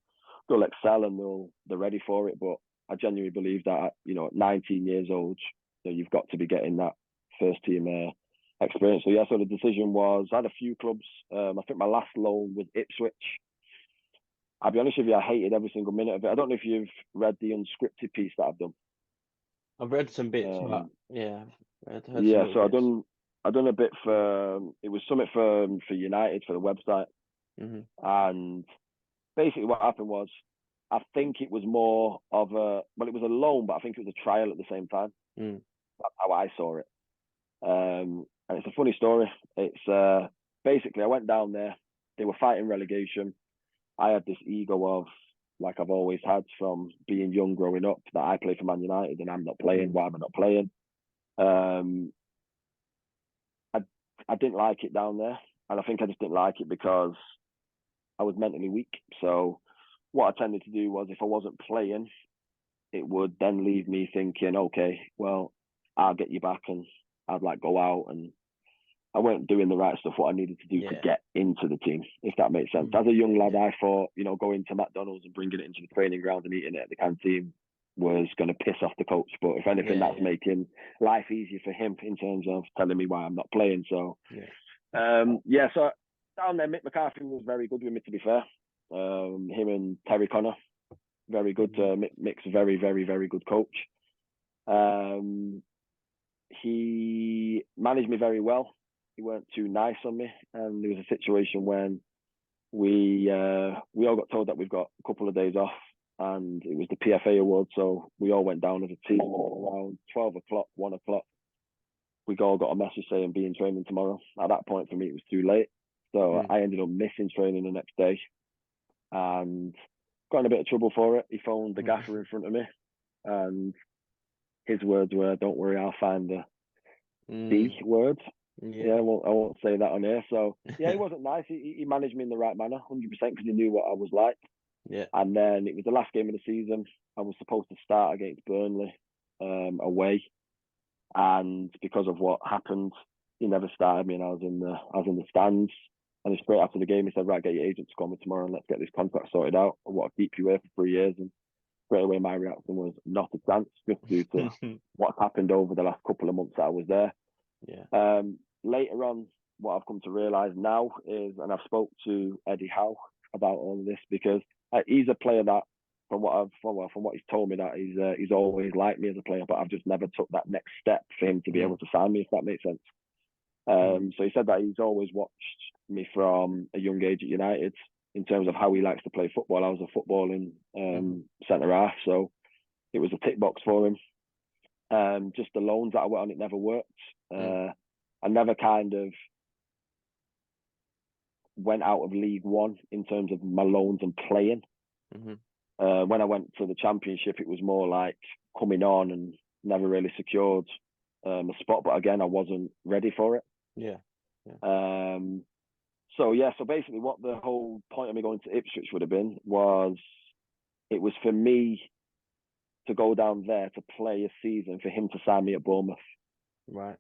excel and they're ready for it, but I genuinely believe that at 19 years old, you've got to be getting that first team experience. So the decision was, I had a few clubs. I think my last loan was Ipswich. I'll be honest with you, I hated every single minute of it. I don't know if you've read the unscripted piece that I've done.
I've read some bits, but
so I've done a bit for, it was something for United, for the website. And basically what happened was, I think it was more of it was a loan, but I think it was a trial at the same time. That's how I saw it. And it's a funny story. It's basically I went down there, they were fighting relegation. I had this ego of, like I've always had from being young growing up, that I play for Man United and I'm not playing. Why am I not playing? I didn't like it down there, and I think I just didn't like it because I was mentally weak. So what I tended to do was, if I wasn't playing, it would then leave me thinking, okay, well, I'll get you back, and I'd like go out, and I weren't doing the right stuff, what I needed to do to get into the team, if that makes sense. As a young lad, I thought, going to McDonald's and bringing it into the training ground and eating it at the canteen was going to piss off the coach. But if anything, that's making life easier for him in terms of telling me why I'm not playing. So, so down there, Mick McCarthy was very good with me, to be fair. Him and Terry Connor, very good. Mick's a very, very, very good coach. He managed me very well. too nice on me, and there was a situation when we all got told that we've got a couple of days off, and it was the PFA award, so we all went down as a team around 12 o'clock, 1 o'clock. We all got a message saying be in training tomorrow. At that point for me, it was too late, so I ended up missing training the next day, and got in a bit of trouble for it. He phoned the gaffer in front of me, and his words were, "Don't worry, I'll find the D word." Yeah, well, I won't say that on air. So yeah, he wasn't nice. He managed me in the right manner, 100%, because he knew what I was like.
Yeah.
And then it was the last game of the season. I was supposed to start against Burnley away, and because of what happened, he never started me, and I was in the stands. And straight after the game, he said, "Right, get your agent to call me tomorrow, and let's get this contract sorted out. I want to keep you here for 3 years." And straight away, my reaction was not a chance, just due to what's happened over the last couple of months that I was there.
Yeah.
Later on, what I've come to realise now is, and I've spoke to Eddie Howe about all of this, because he's a player that, from what he's told me, that he's always liked me as a player, but I've just never took that next step for him to be able to sign me, if that makes sense. So he said that he's always watched me from a young age at United in terms of how he likes to play football. I was a footballing centre half, so it was a tick box for him. Just the loans that I went on, it never worked. I never kind of went out of League One in terms of my loans and playing. When I went to the Championship, it was more like coming on and never really secured a spot. But again, I wasn't ready for it. So basically what the whole point of me going to Ipswich would have been was, it was for me to go down there to play a season, for him to sign me at Bournemouth.
Right.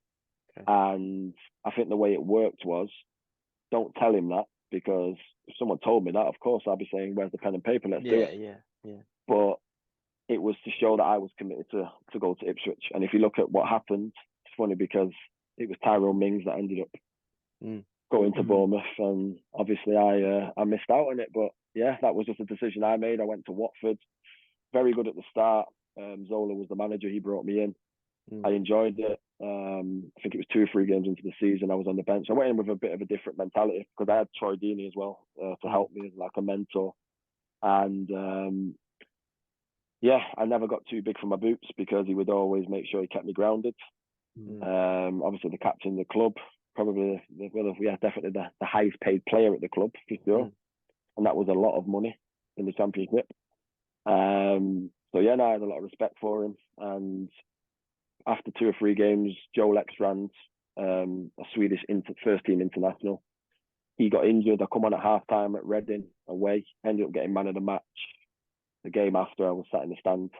Okay.
And I think the way it worked was, don't tell him that, because if someone told me that, of course I'd be saying, where's the pen and paper, let's do it.
Yeah.
But it was to show that I was committed to go to Ipswich. And if you look at what happened, it's funny, because it was Tyrone Mings that ended up going to Bournemouth, and obviously I missed out on it. But yeah, that was just a decision I made. I went to Watford, very good at the start. Zola was the manager, he brought me in. I enjoyed it. I think it was 2 or 3 games into the season, I was on the bench. I went in with a bit of a different mentality, because I had Troy Deeney as well to help me as like a mentor. And I never got too big for my boots, because he would always make sure he kept me grounded. Obviously the captain of the club, probably definitely the highest paid player at the club for sure, and that was a lot of money in the Championship. I had a lot of respect for him. And after 2 or 3 games, Joel Ekstrand, a Swedish first team international, he got injured. I come on at half time at Reading away, ended up getting man of the match. The game after, I was sat in the stand,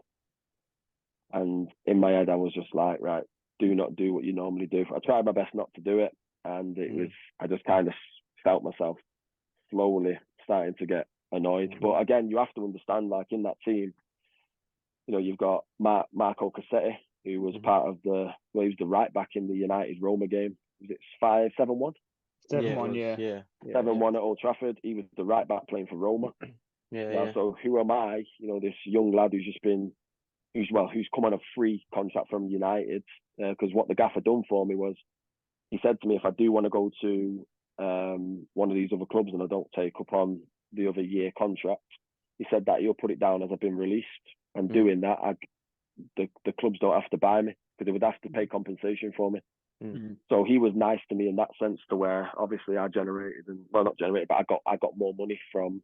and in my head I was just like, right, do not do what you normally do. I tried my best not to do it, and I just kind of felt myself slowly starting to get annoyed. But again, you have to understand, like, in that team, you've got Marco Cassetti, who was part of he was the right back in the United Roma game. Was it 7-1?
7-1, yeah.
7-1 at Old Trafford. He was the right back playing for Roma. So who am I? This young lad who's come on a free contract from United, because what the gaffer done for me was, he said to me, if I do want to go to one of these other clubs and I don't take up on the other year contract, he said that he'll put it down as I've been released. And doing that, the clubs don't have to buy me, because they would have to pay compensation for me. So he was nice to me in that sense, to where obviously I I got more money from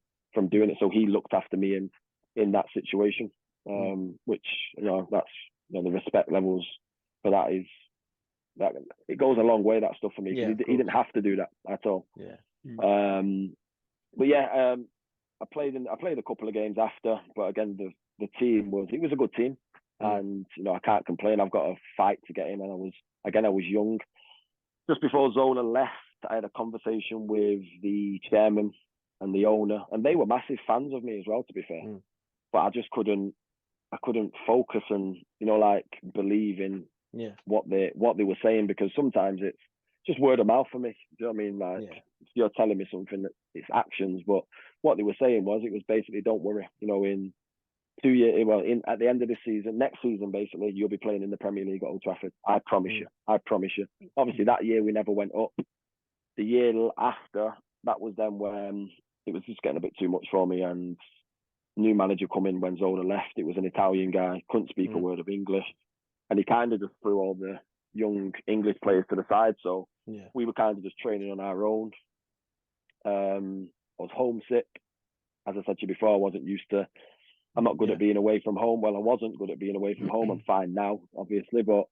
doing it. So he looked after me in that situation, which that's the respect levels for that is that it goes a long way, that stuff, for me. He didn't have to do that at all. I played a couple of games after, but again the team was a good team, and I can't complain. I've got a fight to get in, and I was young. Just before Zola left, I had a conversation with the chairman and the owner, and they were massive fans of me as well, to be fair. But I just couldn't focus and believe in what they were saying, because sometimes it's just word of mouth for me. Do you know what I mean? You're telling me something, that it's actions, but what they were saying was, it was basically, don't worry, in 2 years, at the end of this season, next season, basically, you'll be playing in the Premier League at Old Trafford. I promise you. Obviously, that year we never went up. the year after, that was then when it was just getting a bit too much for me, and new manager come in when Zola left. It was an Italian guy, couldn't speak a word of English, and he kind of just threw all the young English players to the side. So we were kind of just training on our own. I was homesick. As I said to you before, I wasn't used to. I'm not good at being away from home. Well, I wasn't good at being away from home. I'm fine now, obviously, but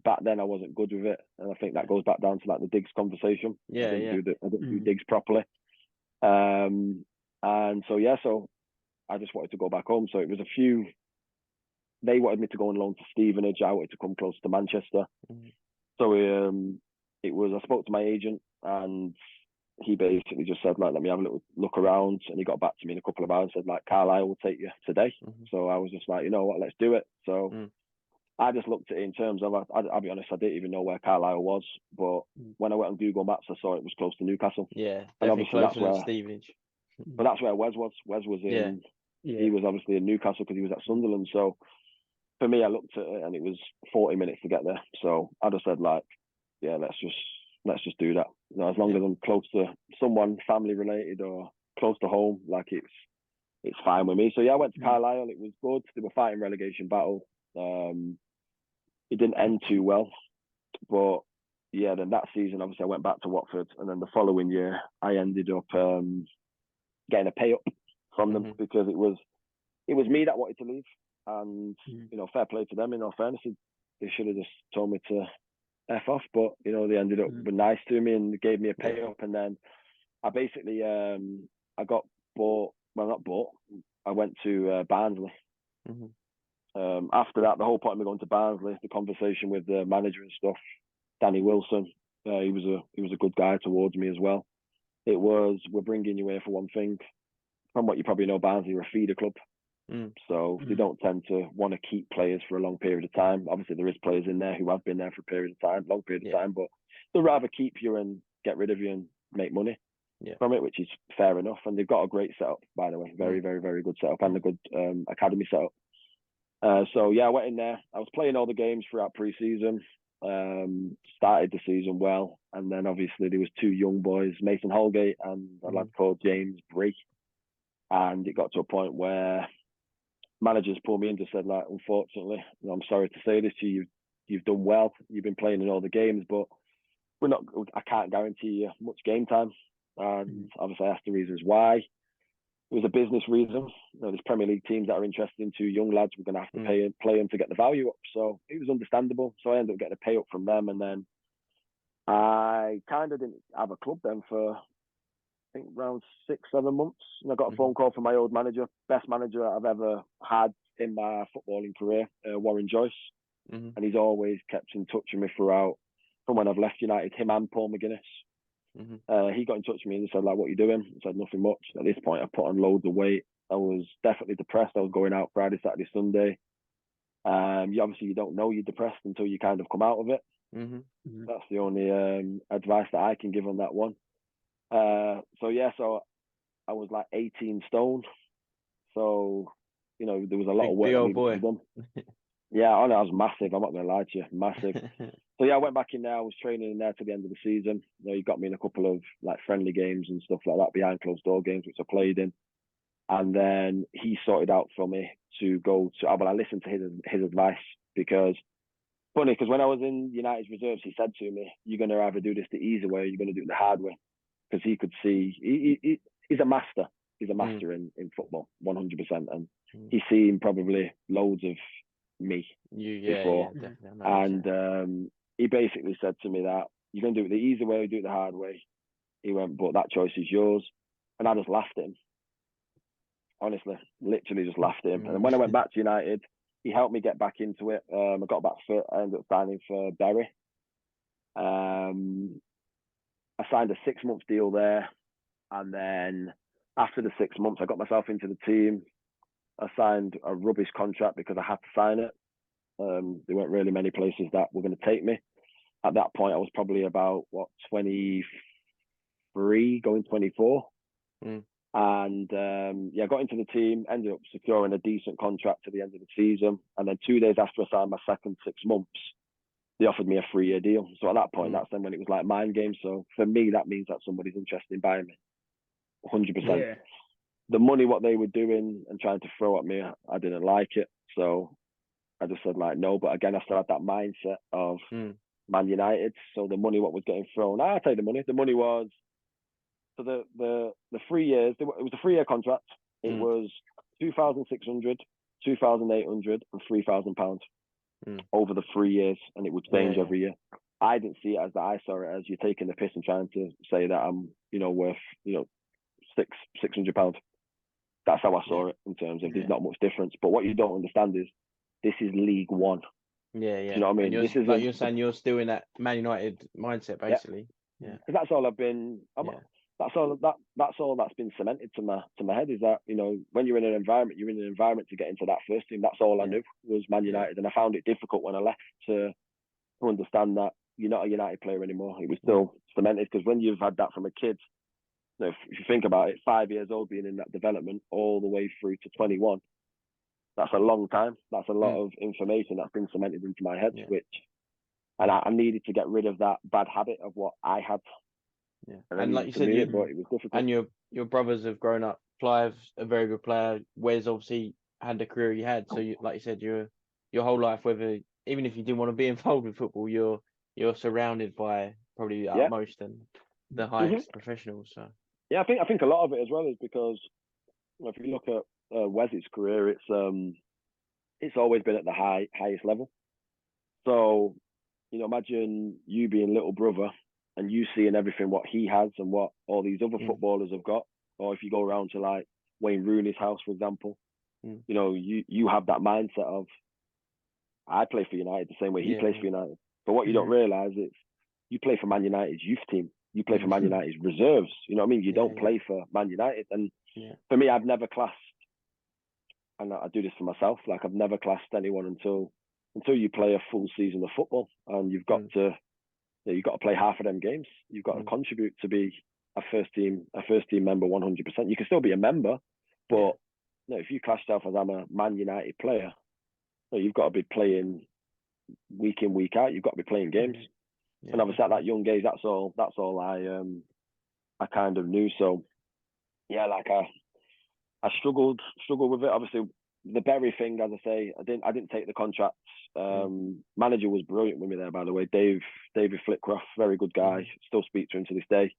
back then I wasn't good with it, and I think that goes back down to like the digs conversation. I didn't do digs properly, and so I just wanted to go back home. So it was a few. They wanted me to go on loan to Stevenage. I wanted to come close to Manchester. So it was. I spoke to my agent, and he basically just said, like, let me have a little look around. And he got back to me in a couple of hours and said, like, Carlisle will take you today. So I was just like, you know what, let's do it. So I just looked at it in terms of, I'll be honest, I didn't even know where Carlisle was. But when I went on Google Maps, I saw it was close to Newcastle.
Yeah,
and
obviously closer than Stevenage.
But that's where Wes was. Wes was in, he was obviously in Newcastle because he was at Sunderland. So for me, I looked at it and it was 40 minutes to get there. So I just said, like, yeah, let's just do that. You know, as long as I'm close to someone family related or close to home, like it's fine with me. So yeah, I went to Carlisle. It was good. They were fighting relegation battle. It didn't end too well, but yeah, then that season obviously I went back to Watford, and then the following year I ended up getting a pay up from them because it was me that wanted to leave, and you know, fair play to them. In all fairness, they should have just told me to F off, but you know, they ended up being nice to me and gave me a pay up, and then I basically I got bought. Well, not bought. I went to Barnsley. After that, the whole point of me going to Barnsley, the conversation with the manager and stuff, Danny Wilson, he was a good guy towards me as well. It was, we're bringing you here for one thing. From what you probably know, Barnsley are a feeder club. So they don't tend to want to keep players for a long period of time. Obviously, there is players in there who have been there for a period of time, long period of time, but they'd rather keep you and get rid of you and make money from it, which is fair enough. And they've got a great setup, by the way, very, very, very good setup, and a good academy setup. So yeah, I went in there. I was playing all the games throughout pre-season. Started the season well, and then obviously there was two young boys, Mason Holgate and a lad called James Bree, and it got to a point where managers pulled me in and just said, like, unfortunately, you know, I'm sorry to say this to you, you've done well, you've been playing in all the games, but I can't guarantee you much game time. And obviously I asked the reasons why. It was a business reason. You know, there's Premier League teams that are interested in two young lads. We're going to have to play them to get the value up. So it was understandable. So I ended up getting a pay up from them, and then I kind of didn't have a club then for, I think, around 6-7 months. And I got a phone call from my old manager, best manager I've ever had in my footballing career, Warren Joyce. And he's always kept in touch with me throughout, from when I've left United, him and Paul McGuinness. He got in touch with me and said, like, what are you doing? I said, nothing much. At this point, I put on loads of weight. I was definitely depressed. I was going out Friday, Saturday, Sunday. You don't know you're depressed until you kind of come out of it. That's the only advice that I can give on that one. So I was like 18 stone. So, you know, there was a lot of work.
Big old boy.
Yeah, I know, I was massive. I'm not going to lie to you, massive. So yeah, I went back in there. I was training in there to the end of the season. You know, he got me in a couple of like friendly games and stuff like that, behind closed door games, which I played in. And then he sorted out for me to go to. But I listened to his advice, because funny, because when I was in United's reserves, he said to me, "You're going to either do this the easy way, or you're going to do it the hard way," because he could see he's a master. He's a master in football, 100%, and he's seen probably loads of me before. And he basically said to me that you're going to do it the easy way or do it the hard way. He went, but that choice is yours. And I just laughed at him. Honestly, literally just laughed at him. And when I went back to United, he helped me get back into it. I got back fit. I ended up signing for Bury. I signed a 6-month deal there. And then after the 6 months, I got myself into the team. I signed a rubbish contract because I had to sign it. There weren't really many places that were going to take me. At that point, I was probably about, 23, going 24. And I got into the team, ended up securing a decent contract to the end of the season. And then 2 days after I signed my second 6 months, they offered me a 3-year deal. So at that point, that's then when it was like mind games. So for me, that means that somebody's interested in buying me, 100%.
Yeah.
The money, what they were doing and trying to throw at me, I didn't like it. So I just said like no. But again, I still had that mindset of Man United. So the money, what was getting thrown, I'll tell you the money. The money was, so the 3 years, it was a 3-year contract. It was 2,600, 2,800 and £3,000 over the 3 years, and it would change every year. I didn't see it as that. I saw it as you're taking the piss and trying to say that I'm, worth, £600. That's how I saw it in terms of there's not much difference. But what you don't understand is this is League One.
Yeah.
You know what I mean?
And you're saying you're still in that Man United mindset, basically. Yeah.
Because that's all I've been. That's all that's been cemented to my head is that when you're in an environment, you're in an environment to get into that first team. That's all I knew was Man United, and I found it difficult when I left to understand that you're not a United player anymore. It was still cemented because when you've had that from a kid, if you think about it, 5 years old being in that development all the way through to 21, that's a long time. That's a lot of information that's been cemented into my head, and I needed to get rid of that bad habit of what I had.
Yeah, and like you said, it
was difficult.
And your brothers have grown up. Clive's a very good player. Wes obviously had the career he had. So like you said, your whole life, even if you didn't want to be involved with football, you're surrounded by probably the utmost and the highest professionals. So
I think a lot of it as well is because if you look at Wes's career, it's always been at the highest level. So imagine you being little brother and you seeing everything what he has and what all these other footballers have got, or if you go around to like Wayne Rooney's house, for example, you have that mindset of I play for United the same way he plays for United. But what you don't realise is you play for Man United's youth team. You play for Man United's reserves. You know what I mean? You don't play for Man United. And for me, I've never classed, and I do this for myself, like I've never classed anyone until you play a full season of football, and you've got to play half of them games. You've got to contribute to be a first team member 100%. You can still be a member, but if you class yourself as I'm a Man United player, you've got to be playing week in, week out. You've got to be playing games. And obviously at that young age, that's all I kind of knew. So like I struggled with it. Obviously the Berry thing, as I say, I didn't take the contract. Manager was brilliant with me there, by the way. David Flitcroft, very good guy. Still speak to him to this day.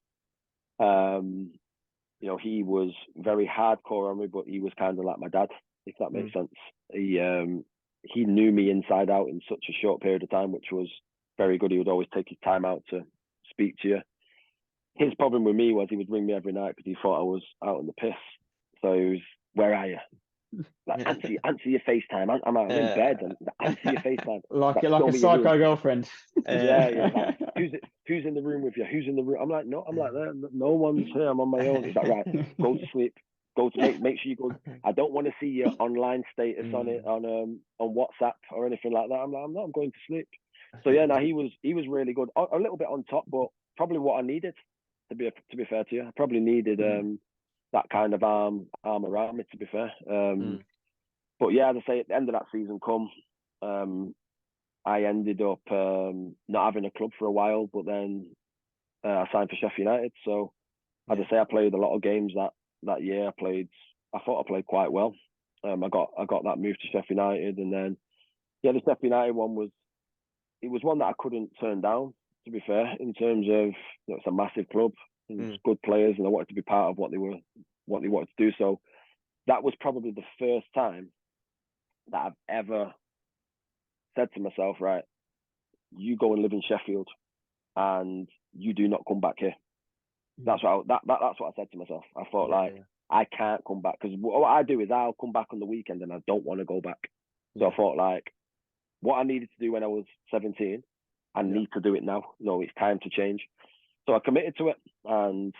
He was very hardcore on me, but he was kind of like my dad, if that makes sense. He knew me inside out in such a short period of time, which was very good. He would always take his time out to speak to you. His problem with me was he would ring me every night because he thought I was out on the piss. So he was, where are you? Like, answer your FaceTime. I'm out in bed and answer your FaceTime.
like a psycho girlfriend.
Like, who's in the room with you? Who's in the room? I'm like, no one's here. I'm on my own. He's like, right, go to sleep. Go to make sure you go. I don't want to see your online status on WhatsApp or anything like that. I'm like, I'm going to sleep. So he was really good. A little bit on top, but probably what I needed. To be fair to you, I probably needed that kind of arm around me. To be fair, but as I say, at the end of that season, I ended up not having a club for a while. But then I signed for Sheffield United. So as I say, I played a lot of games that year. I thought I played quite well. I got that move to Sheffield United, and then the Sheffield United one was one that I couldn't turn down. To be fair, in terms of it's a massive club, and good players, and I wanted to be part of what they wanted to do. So that was probably the first time that I've ever said to myself, right, you go and live in Sheffield, and you do not come back here. That's what I said to myself. I thought I can't come back because what I do is I'll come back on the weekend and I don't want to go back. So I thought what I needed to do when I was 17, I need to do it now. No, it's time to change. So I committed to it, and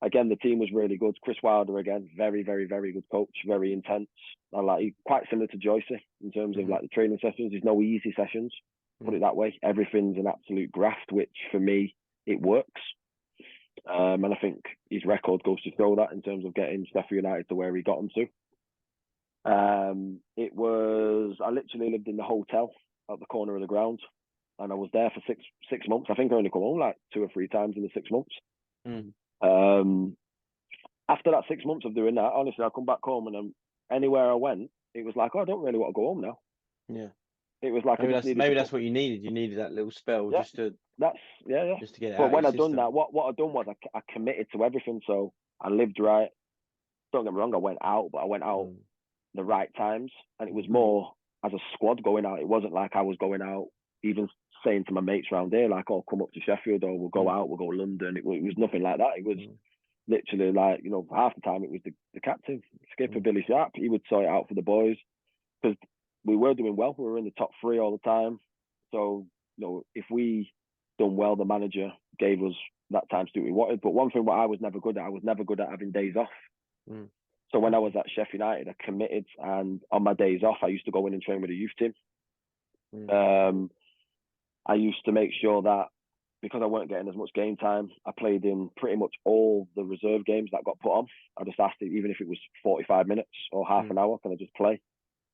again, the team was really good. Chris Wilder again, very, very, very good coach, very intense. And quite similar to Joycey in terms of the training sessions. There's no easy sessions, put it that way. Everything's an absolute graft, which for me it works. And I think his record goes to show that in terms of getting Sheffield United to where he got them to. I literally lived in the hotel at the corner of the ground. and I was there for six months. I think I only come home like 2 or 3 times in the 6 months. After that 6 months of doing that, honestly, I come back home and anywhere I went, it was like, oh, I don't really want to go home now.
Yeah.
It was like
maybe that's what you needed. You needed that little spell just to
get it
out.
But when
I
done that, what I done was I committed to everything. So I lived right. Don't get me wrong, I went out, but I went out the right times, and it was more as a squad going out. It wasn't like I was going out, even saying to my mates around here, like, oh, come up to Sheffield, or we'll go out, we'll go to London. It was nothing like that. It was literally like, half the time it was the captain, skipper Billy Sharp. He would sort it out for the boys, because we were doing well. We were in the top 3 all the time. So, if we done well, the manager gave us that time to do what we wanted. But one thing what I was never good at, having days off. So when I was at Sheffield United, I committed, and on my days off, I used to go in and train with the youth team. I used to make sure that, because I weren't getting as much game time, I played in pretty much all the reserve games that got put on. I just asked it, even if it was 45 minutes or half an hour, can I just play?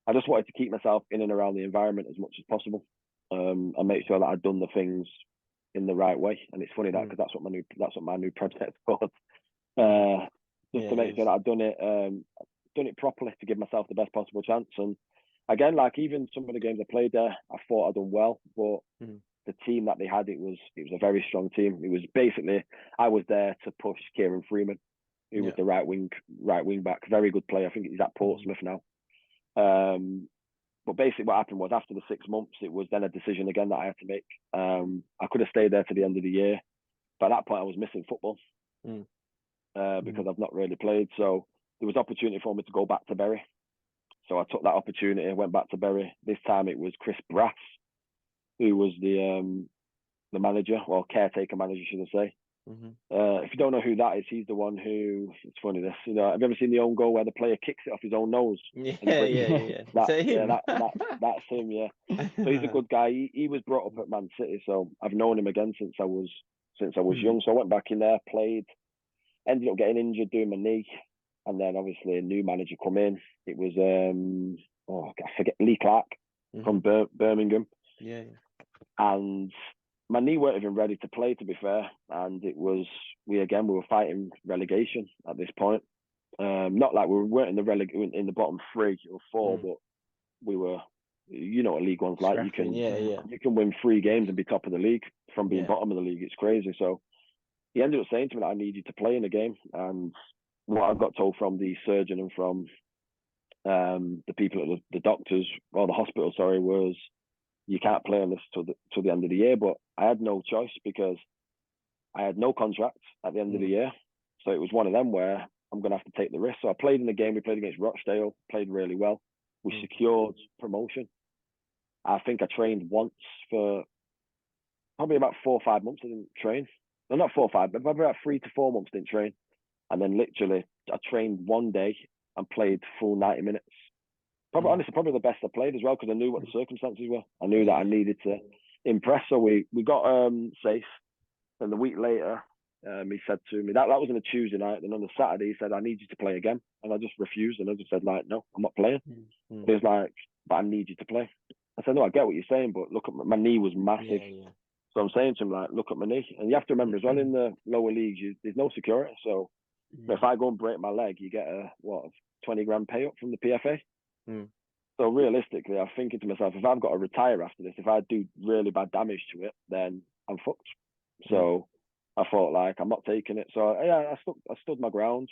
I just wanted to keep myself in and around the environment as much as possible, and make sure that I'd done the things in the right way. And it's funny that, because that's what my new project's called. To make sure that I've done it properly, to give myself the best possible chance. And again, like, even some of the games I played there, I thought I'd done well, but the team that they had, it was a very strong team. It was basically, I was there to push Kieran Freeman, who was the right wing back, very good player. I think he's at Portsmouth now. But basically what happened was, after the 6 months, it was then a decision again that I had to make. I could have stayed there to the end of the year, but at that point I was missing football. Because I've not really played. So there was opportunity for me to go back to Bury. So I took that opportunity, went back to Bury. This time it was Chris Brass, who was the manager, or caretaker manager, should I say. If you don't know who that is, he's the one who, it's funny this, have you ever seen the own goal where the player kicks it off his own nose?
Yeah.
That's him, yeah. So he's a good guy. He was brought up at Man City, so I've known him again since I was young. So I went back in there, played. Ended up getting injured doing my knee, and then obviously a new manager come in. It was I forget, Lee Clark from Birmingham. And my knee weren't even ready to play, to be fair. And it was we were fighting relegation at this point. Not like we weren't in the bottom 3 or 4, but we were. What League One's like. You can win 3 games and be top of the league from being bottom of the league. It's crazy. So he ended up saying to me that I need you to play in the game. And what I got told from the surgeon and from the people at the doctors, or the hospital, sorry, was, you can't play on this till the end of the year. But I had no choice, because I had no contract at the end of the year. So it was one of them where I'm going to have to take the risk. So I played in the game. We played against Rochdale, played really well. We secured promotion. I think I trained once for probably about 4 or 5 months. I didn't train. No, not 4 or 5, but probably about 3 to 4 months didn't train. And then literally I trained one day and played full 90 minutes. Honestly, probably the best I played as well, because I knew what the circumstances were. I knew that I needed to impress. So we got safe. And the week later, he said to me, that was on a Tuesday night. And on the Saturday, he said, I need you to play again. And I just refused. And I just said, like, no, I'm not playing. He was like, but I need you to play. I said, no, I get what you're saying, but look at my knee was massive. So I'm saying to him, like, look at my knee. And you have to remember as well, in the lower leagues, there's no security. So if I go and break my leg, you get a 20 grand payout from the PFA. So realistically, I'm thinking to myself, if I've got to retire after this, if I do really bad damage to it, then I'm fucked. So I thought, like, I'm not taking it. So I stood my ground.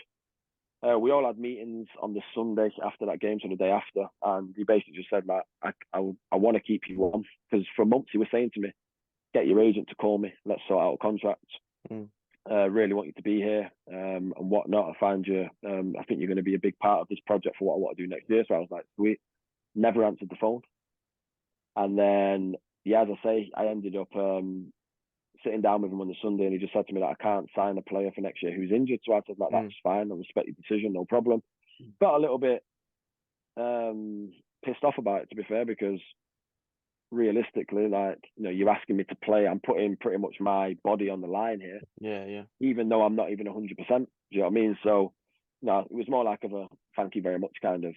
We all had meetings on the Sunday after that game, so the day after, and he basically just said, like, I want to keep you on, because for months he was saying to me, get your agent to call me, let's sort out a contract. Really want you to be here, and whatnot. I find you, I think you're going to be a big part of this project for what I want to do next year. So I was like, sweet. Never answered the phone. And then, as I say, I ended up sitting down with him on the Sunday, and he just said to me that I can't sign a player for next year who's injured. So I said, like, that's fine, I respect your decision, no problem. Got a little bit pissed off about it, to be fair, because realistically, like, you're asking me to play. I'm putting pretty much my body on the line here. Even though I'm not even 100%. Do you know what I mean? So, no, it was more like of a thank you very much kind of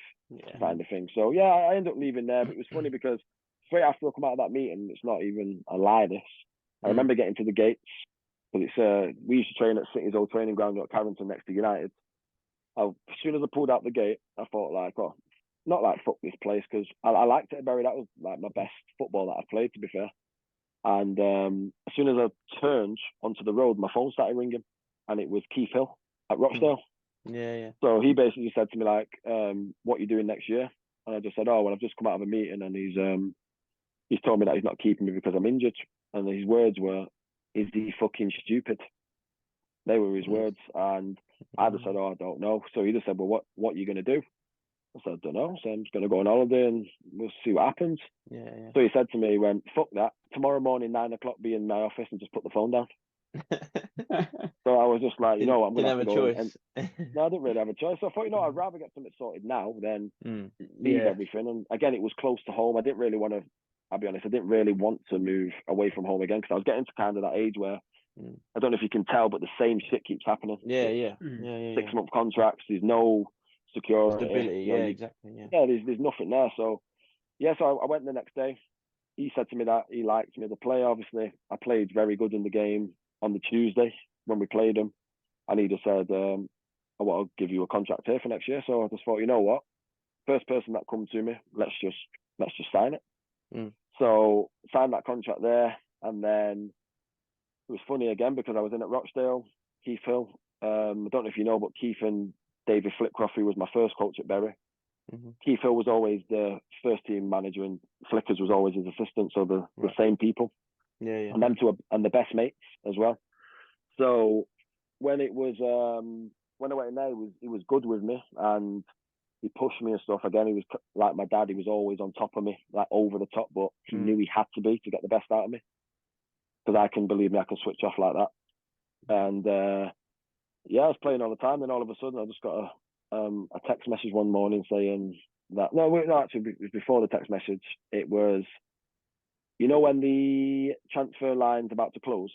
thing. So, I ended up leaving there. But it was funny because straight after I come out of that meeting, it's not even a lie. This I remember getting to the gates, because it's we used to train at City's old training ground at Carrington next to United. As soon as I pulled out the gate, I thought like, oh, not like fuck this place, because I liked it at Bury. That was like my best football that I played, to be fair. And as soon as I turned onto the road, my phone started ringing, and it was Keith Hill at Rochdale.
Yeah.
So he basically said to me like, "What are you doing next year?" And I just said, "Oh, well, I've just come out of a meeting, and he's told me that he's not keeping me because I'm injured." And his words were, "Is he fucking stupid?" They were his words, and I just said, "Oh, I don't know." So he just said, "Well, what are you going to do?" I said, "I don't know." So I'm just going to go on holiday and we'll see what happens.
Yeah.
So he said to me, he went, "Fuck that. Tomorrow morning, 9 o'clock, be in my office and just put the phone down." So I was just like, you know what, I'm going to have to go.
Choice.
No, I didn't really have a choice. So I thought, you know, I'd rather get something sorted now than leave everything. And again, it was close to home. I didn't really want to, I'll be honest, I didn't really want to move away from home again, because I was getting to kind of that age where, I don't know if you can tell, but the same shit keeps happening.
Yeah.
6-month contracts, there's no security.
Stability,
you know,
exactly.
There's nothing there. So, so I went the next day. He said to me that he liked me as a player. Obviously, I played very good in the game on the Tuesday when we played him. And he just said, I want to give you a contract here for next year. So I just thought, you know what? First person that come to me, let's just sign it. So signed that contract there. And then it was funny again, because I was in at Rochdale, Keith Hill. I don't know if you know, but Keith and David Flitcroft, who was my first coach at Bury. Keith Hill was always the first team manager, and Flickers was always his assistant. So the same people. And them two and the best mates as well. So when it was when I went in there, he was good with me, and he pushed me and stuff. Again, he was like my dad. He was always on top of me, like over the top, but he knew he had to be to get the best out of me, because I can switch off like that. And I was playing all the time. Then all of a sudden, I just got a text message one morning saying that actually it was before the text message. It was, you know, when the transfer line's about to close.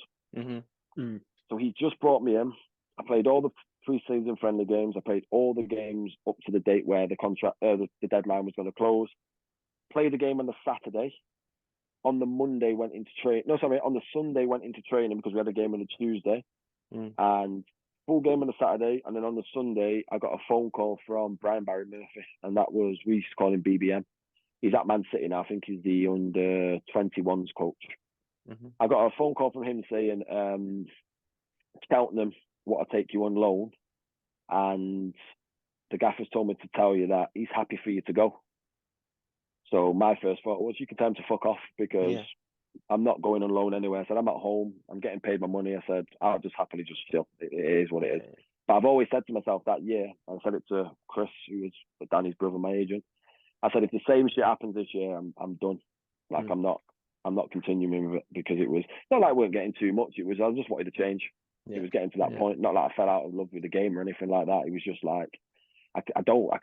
So he just brought me in. I played all the pre-season friendly games. I played all the games up to the date where the contract, the deadline was going to close. Played the game on the Saturday. On the Monday went into on the Sunday went into training, because we had a game on the Tuesday. And full game on the Saturday. And then on the Sunday, I got a phone call from Brian Barry Murphy. And that was, we used to call him BBM. He's at Man City now. I think he's the under 21s coach. I got a phone call from him saying, Cheltenham want to take you on loan, and the gaffer's told me to tell you that he's happy for you to go. So my first thought was, you can tell him to fuck off, because I'm not going on loan anywhere. I said, I'm at home, I'm getting paid my money. I said, I'll just happily just chill. It is what it is. But I've always said to myself that year, I said it to Chris, who was Danny's brother, my agent. I said, if the same shit happens this year, I'm done. Like, I'm not continuing with it, because it was not like we weren't getting too much. It was, I just wanted to change. It was getting to that point. Not like I fell out of love with the game or anything like that. It was just like, I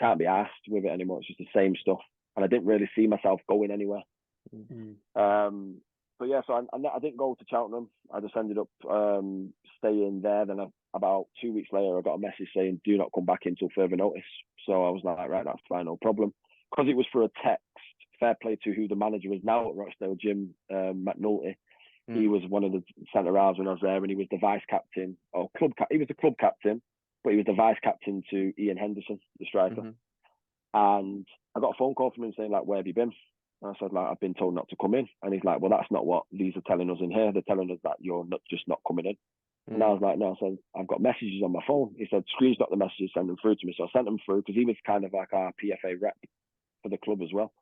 can't be asked with it anymore. It's just the same stuff, and I didn't really see myself going anywhere. But yeah, so I didn't go to Cheltenham. I just ended up staying there. Then about 2 weeks later, I got a message saying, "Do not come back until further notice." So I was like, right, that's fine, no problem. Because it was for a text. Fair play to who the manager is now at Rochdale, Jim McNulty. He was one of the centre halves when I was there, and he was the vice captain, or he was the club captain, but he was the vice captain to Ian Henderson, the striker. And I got a phone call from him saying, like, where have you been? And I said, like, I've been told not to come in. And he's like, well, that's not what these are telling us in here. They're telling us that you're just not coming in. And I was like, no. I said, I've got messages on my phone. He said, screenshot the messages, send them through to me. So I sent them through, because he was kind of like our PFA rep for the club as well.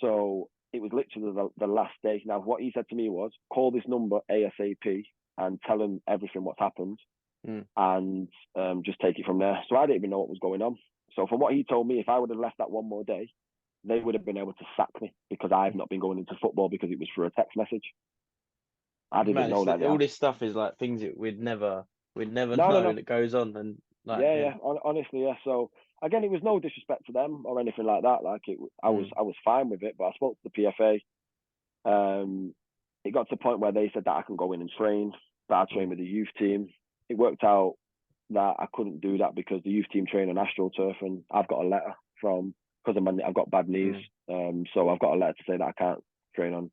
So it was literally the last day. Now, what he said to me was, call this number ASAP and tell him everything what's happened, and just take it from there. So I didn't even know what was going on. So from what he told me, if I would have left that one more day, they would have been able to sack me, because I've not been going into football because it was for a text message. I didn't know that.
All this stuff is like things that we'd never know that goes on. And like,
honestly, yeah. So again, it was no disrespect to them or anything like that. Like I was fine with it, but I spoke to the PFA. It got to the point where they said that I can go in and train, that I train with the youth team. It worked out that I couldn't do that because the youth team train on AstroTurf, and I've got a letter from, because I've got bad knees. So I've got a letter to say that I can't train on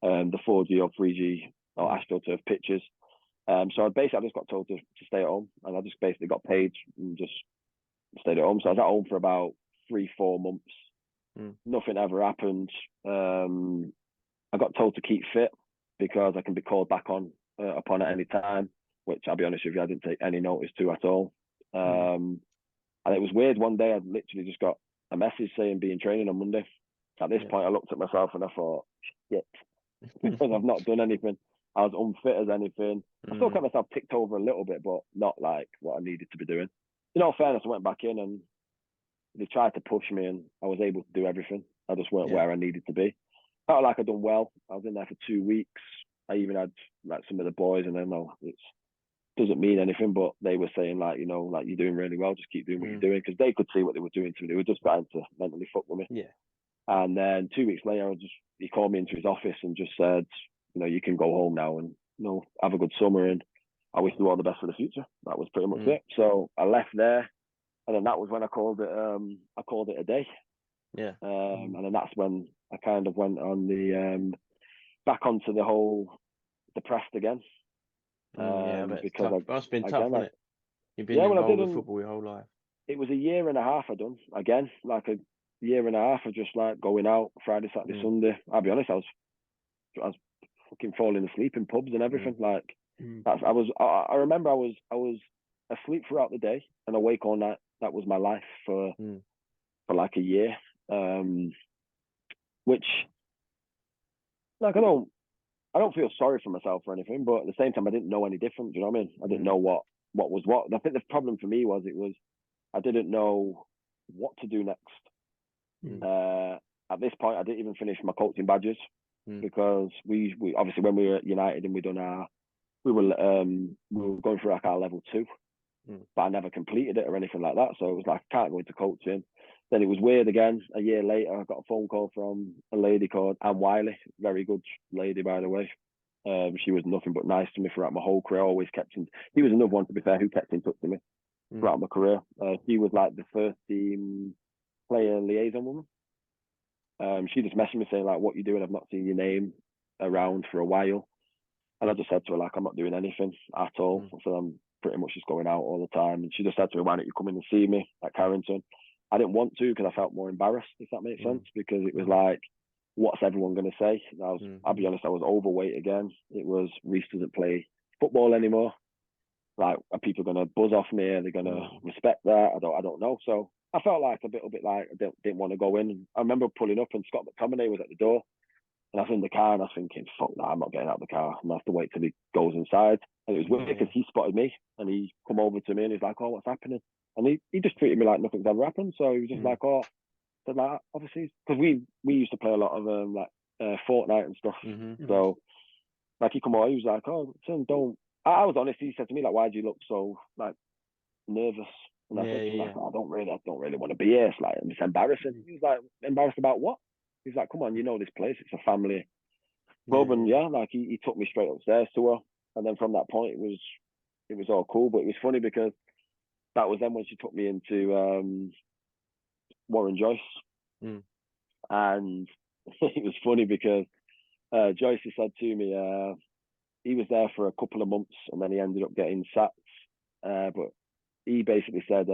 the 4G or 3G or AstroTurf pitches. So I just got told to stay at home, and I just basically got paid and just stayed at home. So I was at home for about 3-4 months. Nothing ever happened. I got told to keep fit because I can be called back upon at any time, which I'll be honest with you, I didn't take any notice to at all. And it was weird. One day I literally just got a message saying be in training on Monday. At this point, I looked at myself and I thought, shit, because I've not done anything. I was unfit as anything. I still kept myself ticked over a little bit, but not like what I needed to be doing. In all fairness, I went back in and they tried to push me, and I was able to do everything. I just weren't where I needed to be. Felt like I'd done well. I was in there for 2 weeks. I even had like some of the boys, and then it doesn't mean anything, but they were saying like, you know, like you're doing really well, just keep doing what you're doing, because they could see what they were doing to me. They were just trying to mentally fuck with me.
Yeah.
And then 2 weeks later, he called me into his office and just said, you know, you can go home now and, you know, have a good summer, and I wish you all the best for the future. That was pretty much it. So I left there, and then that was when I called it a day.
Yeah.
And then that's when I kind of went on back onto the whole depressed again.
But
because
it's been tough, hasn't it? You've been
well,
involved with football your whole life.
It was a year and a half I done again, like a year and a half of just like going out Friday, Saturday, Sunday. I'll be honest, I was fucking falling asleep in pubs and everything. Like I remember I was asleep throughout the day and awake all night. That was my life for like a year. Which, like, I don't feel sorry for myself or anything, but at the same time I didn't know any different. Do you know what I mean? I didn't know what was what. I think the problem for me was I didn't know what to do next. At this point, I didn't even finish my coaching badges because we obviously, when we were at United and we were going through like our level 2, but I never completed it or anything like that. So it was like, I can't go into coaching. Then it was weird again. A year later, I got a phone call from a lady called Anne Wiley, very good lady, by the way. She was nothing but nice to me throughout my whole career. Always he was another one, to be fair, who kept in touch with me throughout my career. She was like the first team player liaison woman. She just messaged me saying like, what you doing? I've not seen your name around for a while. And I just said to her, like, I'm not doing anything at all. So I'm pretty much just going out all the time. And she just said to me, why don't you come in and see me at Carrington? I didn't want to because I felt more embarrassed, if that makes sense, because it was like, what's everyone going to say? I'll be honest, I was overweight again. It was, Reece doesn't play football anymore. Like, are people going to buzz off me? Are they going to respect that? I don't know. So I felt like a bit like I didn't want to go in. I remember pulling up and Scott McTominay was at the door. And I was in the car and I was thinking, fuck no, I'm not getting out of the car. I'm going to have to wait till he goes inside. And it was weird because he spotted me and he come over to me and he's like, oh, what's happening? And he just treated me like nothing's ever happened. So he was just like, oh, said like, obviously, because we used to play a lot of Fortnite and stuff. So like he come over, he was like, oh, son, don't. I was honest. He said to me like, why do you look so like nervous? And I said to him, like, I don't really want to be here. It's like, it's embarrassing. He was like, embarrassed about what? He's like, come on, you know this place. It's a family club, and like he took me straight upstairs to her, and then from that point it was all cool. But it was funny because that was then when she took me into Warren Joyce, and it was funny because Joyce said to me, he was there for a couple of months and then he ended up getting sacked. But he basically said,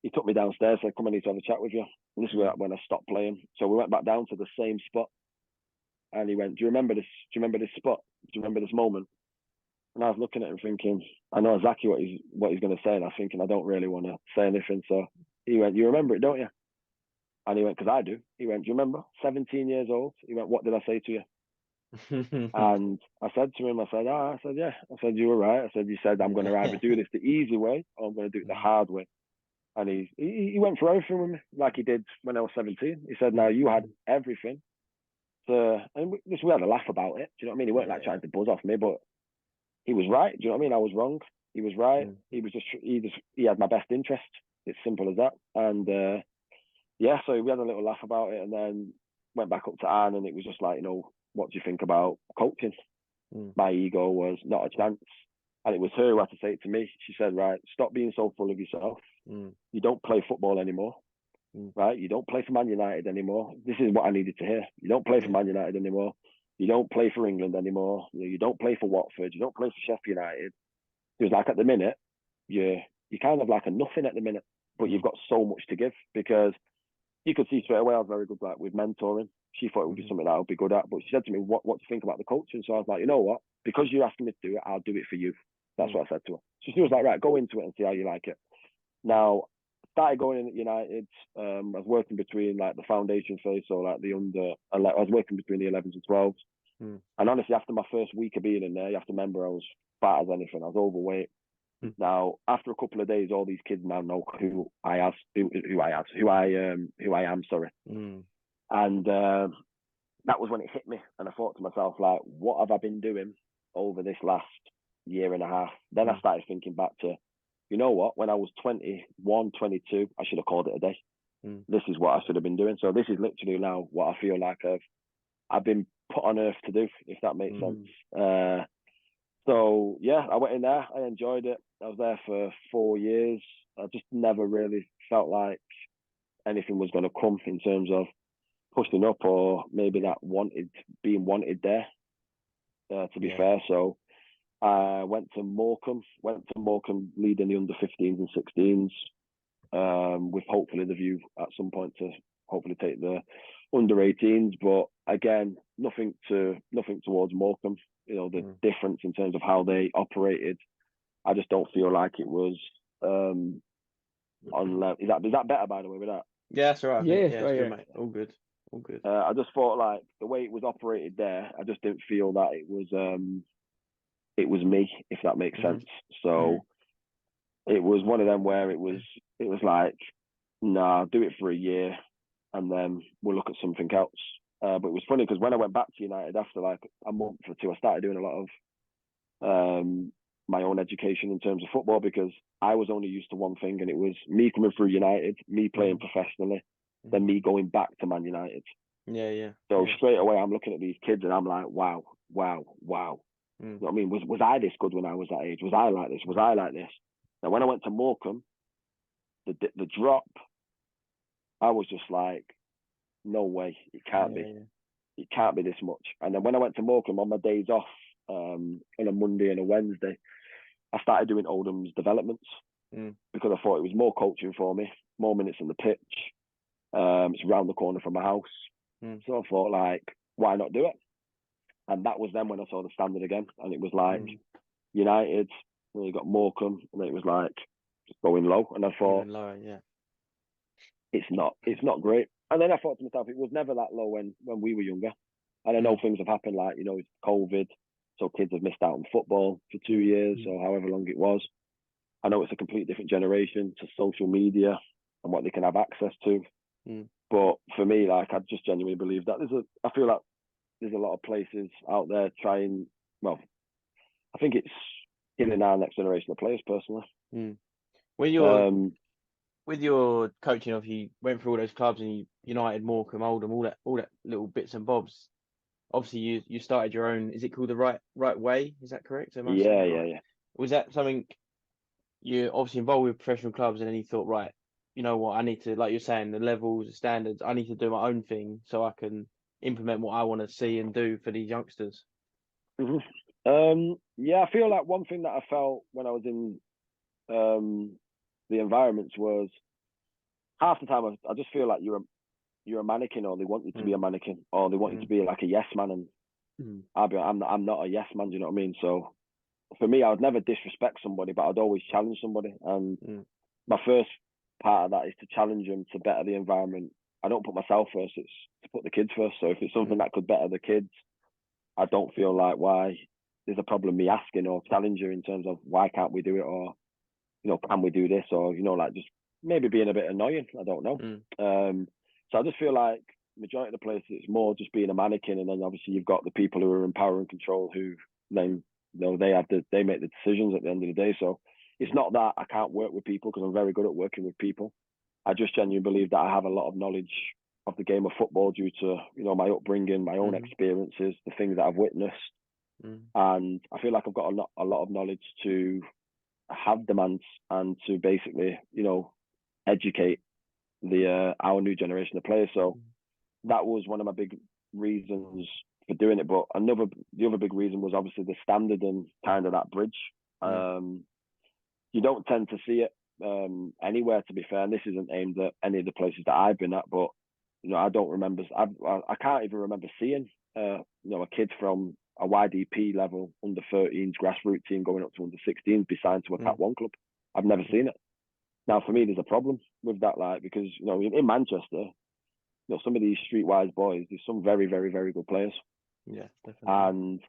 he took me downstairs, said, come, I need to have a chat with you. And this is when I stopped playing. So we went back down to the same spot. And he went, do you remember this? Do you remember this spot? Do you remember this moment? And I was looking at him thinking, I know exactly what he's going to say. And I'm thinking, I don't really want to say anything. So he went, you remember it, don't you? And he went, because I do. He went, do you remember? 17 years old. He went, what did I say to you? And I said to him, I said, yeah. I said, you were right. I said, you said, I'm going to either do this the easy way or I'm going to do it the hard way. And he went for everything with me, like he did when I was 17. He said, now you had everything. And we had a laugh about it. Do you know what I mean? He weren't like trying to buzz off me, but he was right. Do you know what I mean? I was wrong. He was right. He had my best interest. It's simple as that. And so we had a little laugh about it, and then went back up to Anne, and it was just like, you know, what do you think about coaching? My ego was not a chance. And it was her who had to say it to me. She said, right, stop being so full of yourself. You don't play football anymore. right? You don't play for Man United anymore. This is what I needed to hear. You don't play for Man United anymore. You don't play for England anymore. You don't play for Watford. You don't play for Sheffield United. It was like, at the minute, you're kind of like a nothing at the minute, but you've got so much to give, because you could see straight away I was very good with mentoring. She thought it would be something that I would be good at, but she said to me, what do you think about the coaching? So I was like, you know what? Because you're asking me to do it, I'll do it for you. That's what I said to her. So she was like, right, go into it and see how you like it. Now, started going in at United. I was working between like the foundation phase, so like I was working between the 11s and 12s. And honestly, after my first week of being in there, you have to remember I was fat as anything. I was overweight. Now, after a couple of days, all these kids now know who I am. Sorry. And that was when it hit me, and I thought to myself, like, what have I been doing over this last year and a half? Then I started thinking back to, you know what? When I was 21, 22, I should have called it a day. This is what I should have been doing. So this is literally now what I feel like I've been put on earth to do, if that makes sense. So yeah, I went in there. I enjoyed it. I was there for 4 years. I just never really felt like anything was going to come in terms of pushing up, or maybe that being wanted there. To be fair, so I went to Morecambe. Leading the under 15s and 16s, with hopefully the view at some point to hopefully take the under 18s. But again, nothing towards Morecambe. You know, the difference in terms of how they operated, I just don't feel like it was on level. Is that better, by the way, with that?
Yeah, that's all right.
Yeah,
it's good, mate. All good.
I just thought, like, the way it was operated there, I just didn't feel that it was me, if that makes sense. So it was one of them where it was like, nah, do it for a year and then we'll look at something else. But it was funny because when I went back to United after like a month or two, I started doing a lot of my own education in terms of football, because I was only used to one thing, and it was me coming through United, me playing professionally, then me going back to Man United. So straight away, I'm looking at these kids and I'm like, wow. You know what I mean? Was I this good when I was that age? Was I like this? Now, when I went to Morecambe, the drop, I was just like, no way, it can't be. It can't be this much. And then when I went to Morecambe on my days off, on a Monday and a Wednesday, I started doing Oldham's developments, because I thought it was more coaching for me, more minutes on the pitch. It's around the corner from my house. So I thought, like, why not do it? And that was then when I saw the standard again. And it was like United, you got Morecambe, and it was like just going low. And I thought, it's not great. And then I thought to myself, it was never that low when we were younger. And I know things have happened, like, you know, it's COVID, so kids have missed out on football for 2 years or however long it was. I know it's a complete different generation to social media and what they can have access to. But for me, like, I just genuinely believe that I feel like there's a lot of places out there trying, well, I think it's killing our next generation of players, personally.
With your coaching, of you went through all those clubs and United, Morecambe, Oldham, all that little bits and bobs. Obviously, you started your own. Is it called the Right Way? Is that correct?
Yeah.
Was that something you're obviously involved with professional clubs, and then you thought, right, you know what, I need to, like you're saying, the levels, the standards, I need to do my own thing so I can implement what I want to see and do for these youngsters?
Yeah, I feel like one thing that I felt when I was in the environments was half the time I just feel like you're a mannequin, or they want you to be a mannequin, or they want you to be like a yes man, and I'm not a yes man. Do you know what I mean? So for me, I would never disrespect somebody, but I'd always challenge somebody. And my first part of that is to challenge them to better the environment. I don't put myself first; it's to put the kids first. So if it's something that could better the kids, I don't feel like why there's a problem me asking or challenging in terms of why can't we do it, or, you know, can we do this, or, you know, like just maybe being a bit annoying. I don't know. So I just feel like majority of the places it's more just being a mannequin, and then obviously you've got the people who are in power and control who then, you know, they make the decisions at the end of the day. So it's not that I can't work with people, because I'm very good at working with people. I just genuinely believe that I have a lot of knowledge of the game of football due to, you know, my upbringing, my own experiences, the things that I've witnessed. And I feel like I've got a lot of knowledge to have demands and to basically, you know, educate the our new generation of players. So that was one of my big reasons for doing it. But the other big reason was obviously the standard and kind of that bridge. You don't tend to see it anywhere, to be fair. And this isn't aimed at any of the places that I've been at, but I don't remember. I can't even remember seeing a kid from a YDP level under 13s grassroots team going up to under 16s be signed to a Cat 1 club. I've never seen it. Now, for me, there's a problem with that, because in Manchester, some of these streetwise boys, there's some very, very, very good players.
Yeah, definitely.
And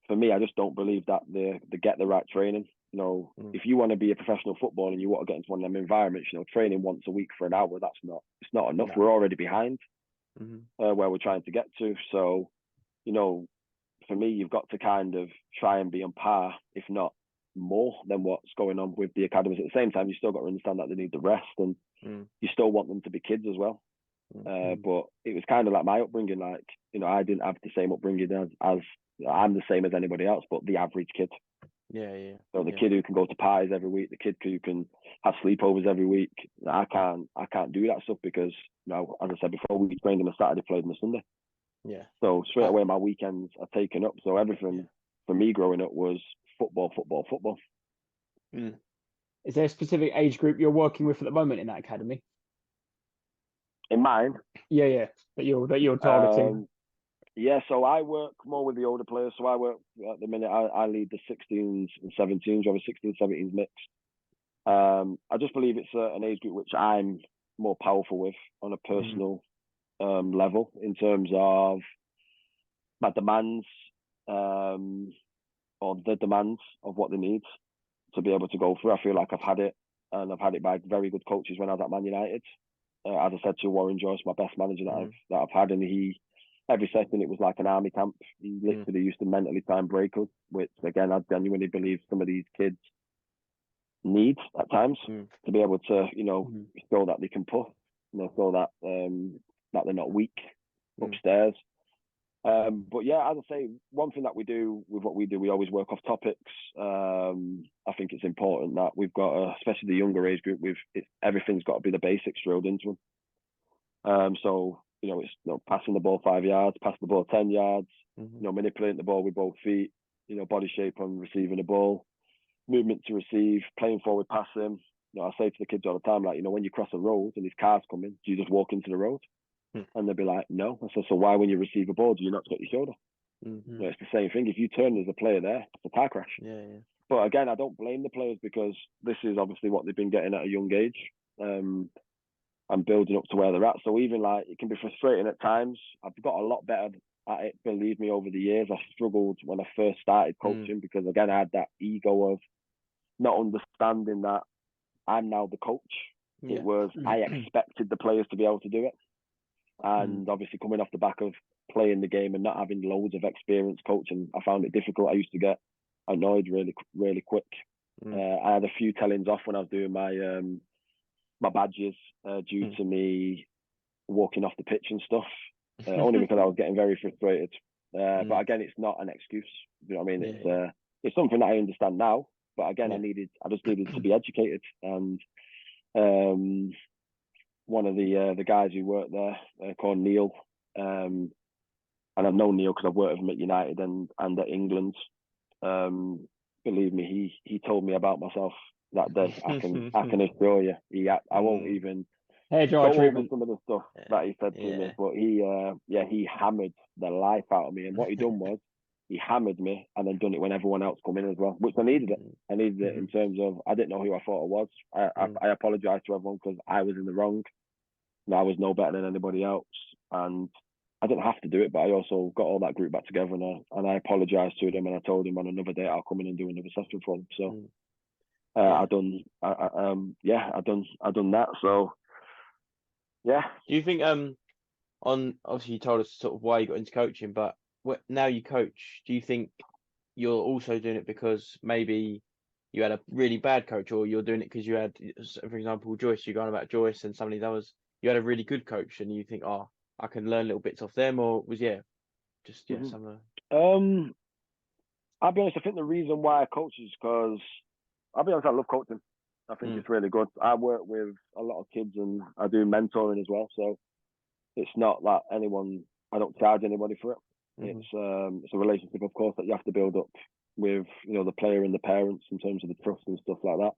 for me, I just don't believe that they get the right training. If you want to be a professional footballer and you want to get into one of them environments, training once a week for an hour, it's not enough. No. We're already behind where we're trying to get to. So, for me, you've got to kind of try and be on par, if not more than what's going on with the academies. At the same time, you still got to understand that they need the rest, and you still want them to be kids as well. But it was kind of like my upbringing. I didn't have the same upbringing as I'm the same as anybody else, but the average kid.
Yeah.
So the kid who can go to parties every week, the kid who can have sleepovers every week. I can't do that stuff because, as I said before, we trained on a Saturday, played on a Sunday.
Yeah.
So straight away, my weekends are taken up. So everything for me growing up was football.
Is there a specific age group you're working with at the moment in that academy?
In mine?
Yeah. That you're targeting.
So I work more with the older players. So I work at the minute. I lead the 16s and 17s. We have a 16s, 17s mix. I just believe it's an age group which I'm more powerful with on a personal level in terms of my demands or the demands of what they need to be able to go through. I feel like I've had it, and I've had it by very good coaches when I was at Man United. As I said to Warren Joyce, my best manager that I've had, and every session it was like an army camp. He literally used to mentally try and break us, which again I genuinely believe some of these kids need at times to be able to, show that they can push, so that that they're not weak upstairs. But yeah, as I say, one thing that we do with what we do, we always work off topics. I think it's important that we've got, especially the younger age group, everything's got to be the basics drilled into them. So it's passing the ball 5 yards, passing the ball 10 yards, manipulating the ball with both feet, body shape on receiving the ball, movement to receive, playing forward, passing. I say to the kids all the time, when you cross a road and these cars come in, do you just walk into the road? And they'll be like, no. I said, so why, when you receive a ball, do you not get your shoulder? It's the same thing. If you turn, there's a player there, it's a car crash.
Yeah.
But again, I don't blame the players because this is obviously what they've been getting at a young age. And building up to where they're at. So even it can be frustrating at times. I've got a lot better at it, believe me, over the years. I struggled when I first started coaching because again, I had that ego of not understanding that I'm now the coach. It was, I expected the players to be able to do it. And obviously coming off the back of playing the game and not having loads of experience coaching, I found it difficult. I used to get annoyed really, really quick. I had a few tellings off when I was doing my badges due to me walking off the pitch and stuff, only because I was getting very frustrated. But again, it's not an excuse. You know what I mean? It's something that I understand now. But again, I just needed to be educated. And one of the guys who worked there called Neil, and I've known Neil because I've worked with him at United and at England. Believe me, he told me about myself that day. I can assure you, I won't even
hair
go
dry treatment.
over some of the stuff that he said to me. But he hammered the life out of me. And what he done was he hammered me and then done it when everyone else come in as well, which I needed it. I needed it in terms of I didn't know who I thought I was. I apologise to everyone because I was in the wrong. And I was no better than anybody else. And I didn't have to do it, but I also got all that group back together and I apologised to them and I told them on another day I'll come in and do another session for them. So I done that. So yeah.
Do you think obviously you told us sort of why you got into coaching, but now you coach, do you think you're also doing it because maybe you had a really bad coach, or you're doing it because you had, for example, Joyce, you're going about Joyce and some of these others, you had a really good coach and you think, oh, I can learn little bits off them, or was some of
I'll be honest, I think the reason why I coach is because I'll be honest, I love coaching. I think it's really good. I work with a lot of kids and I do mentoring as well. So it's not like I don't charge anybody for it. It's a relationship, of course, that you have to build up with, the player and the parents in terms of the trust and stuff like that.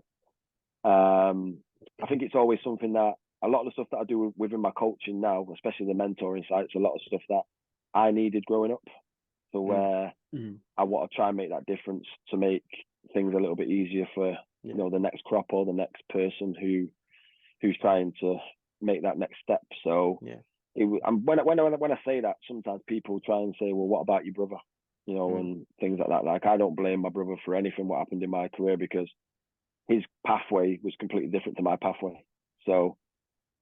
I think it's always something that a lot of the stuff that I do within my coaching now, especially the mentoring side, it's a lot of stuff that I needed growing up. So where I want to try and make that difference to make things a little bit easier for the next crop or the next person who's trying to make that next step. So when I say that, sometimes people try and say, well, what about your brother? And things like that. Like, I don't blame my brother for anything what happened in my career, because his pathway was completely different to my pathway. So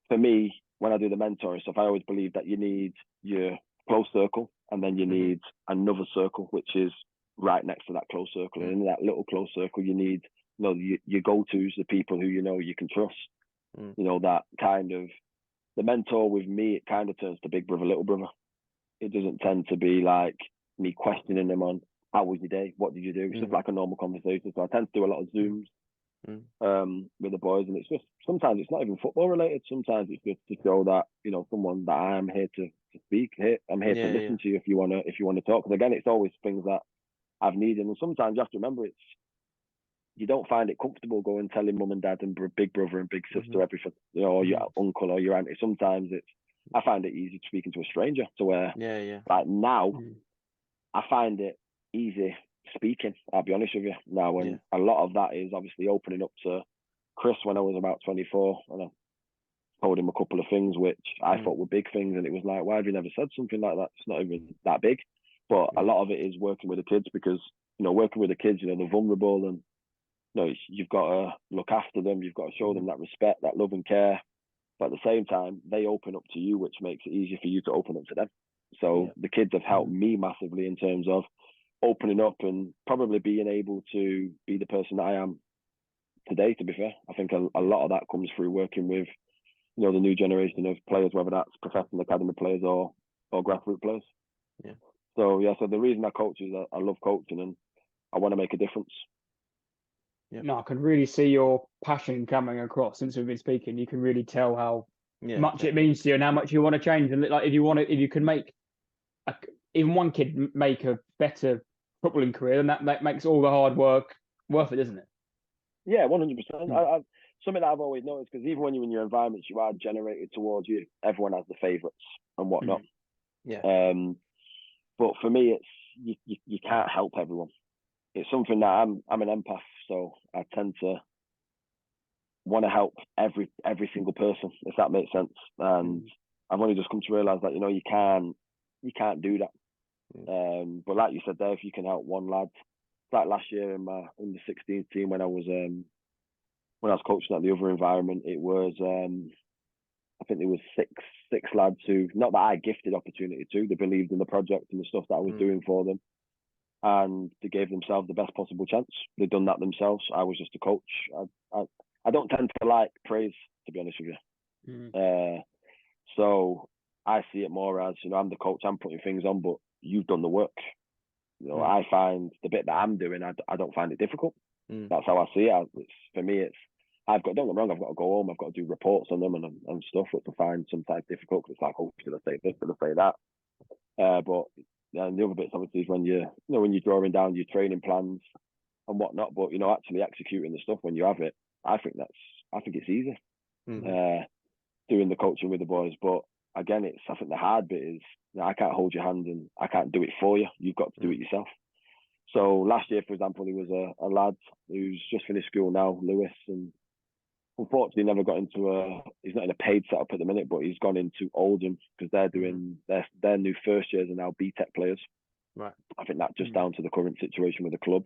for me, when I do the mentoring stuff, I always believe that you need your close circle, and then you need another circle, which is right next to that close circle. And in that little close circle, you need, your go-tos, the people who you can trust. That kind of, the mentor with me, it kind of turns to big brother, little brother. It doesn't tend to be like me questioning them on, how was your day? What did you do? It's just like a normal conversation. So I tend to do a lot of Zooms with the boys, and it's just, sometimes it's not even football related. Sometimes it's just to show that, someone that I'm here to speak. I'm here to listen to you if you want to talk. Because again, it's always things that I've needed. And sometimes you have to remember, you don't find it comfortable going telling mum and dad and big brother and big sister everything, or your uncle or your auntie. Sometimes I find it easy speaking to a stranger, to where like now I find it easy speaking, I'll be honest with you now. And a lot of that is obviously opening up to Chris when I was about 24, and I told him a couple of things which I thought were big things, and it was like, why have you never said something like that? It's not even that big. But a lot of it is working with the kids, because working with the kids, they're vulnerable, and you've got to look after them, you've got to show them that respect, that love and care, but at the same time they open up to you, which makes it easier for you to open up to them. So the kids have helped me massively in terms of opening up and probably being able to be the person that I am today, to be fair. I think a lot of that comes through working with the new generation of players, whether that's professional academy players or grassroots players. So the reason I coach is I love coaching and I want to make a difference.
No, I can really see your passion coming across since we've been speaking. You can really tell how much it means to you and how much you want to change. And like, if you can make even one kid make a better footballing career, then that makes all the hard work worth it, isn't it?
Yeah, 100%. Something that I've always noticed, because even when you're in your environments, you are generated towards you. Everyone has the favourites and whatnot. But for me, it's you can't help everyone. It's something that I'm an empath, so I tend to want to help every single person, if that makes sense. And I've only just come to realise that you can't do that. But like you said there, if you can help one lad, like last year in my under 16 team when I was coaching at the other environment, it was I think there was six lads who, not that I gifted opportunity to, they believed in the project and the stuff that I was doing for them, and they gave themselves the best possible chance. They'd done that themselves. I was just a coach. I don't tend to like praise, to be honest with you. So I see it more as, I'm the coach, I'm putting things on, but you've done the work. I find the bit that I'm doing, I don't find it difficult. That's how I see it. For me, don't get me wrong, I've got to go home, I've got to do reports on them and stuff, which I find sometimes difficult, because it's like, oh, should I say this, should I say that? But the other bits obviously is when you're drawing down your training plans and whatnot, but actually executing the stuff when you have it, I think it's easy. Doing the coaching with the boys. But again, I think the hard bit is, I can't hold your hand and I can't do it for you. You've got to do it yourself. So last year, for example, there was a lad who's just finished school now, Lewis, and unfortunately never got into he's not in a paid setup at the minute, but he's gone into Oldham, because they're doing their new first years are now BTEC players.
Right.
I think that's just down to the current situation with the club.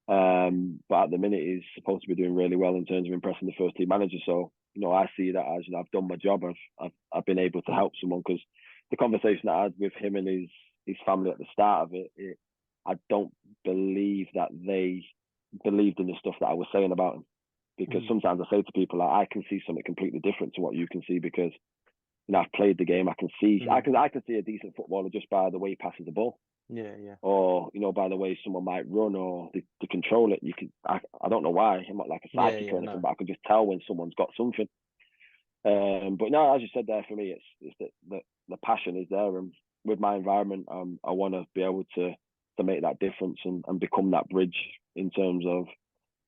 But at the minute he's supposed to be doing really well in terms of impressing the first team manager. So I see that as, I've done my job. I've been able to help someone, because the conversation I had with him and his family at the start of it, I don't believe that they believed in the stuff that I was saying about him. Because sometimes I say to people, I can see something completely different to what you can see, because I've played the game. I can see I can see a decent footballer just by the way he passes the ball.
Yeah.
Or by the way someone might run or they control it. I don't know why. I'm not like a psychic or anything, but I can just tell when someone's got something. But no, as you said there, for me, it's the passion is there, and with my environment, I want to be able to make that difference and become that bridge in terms of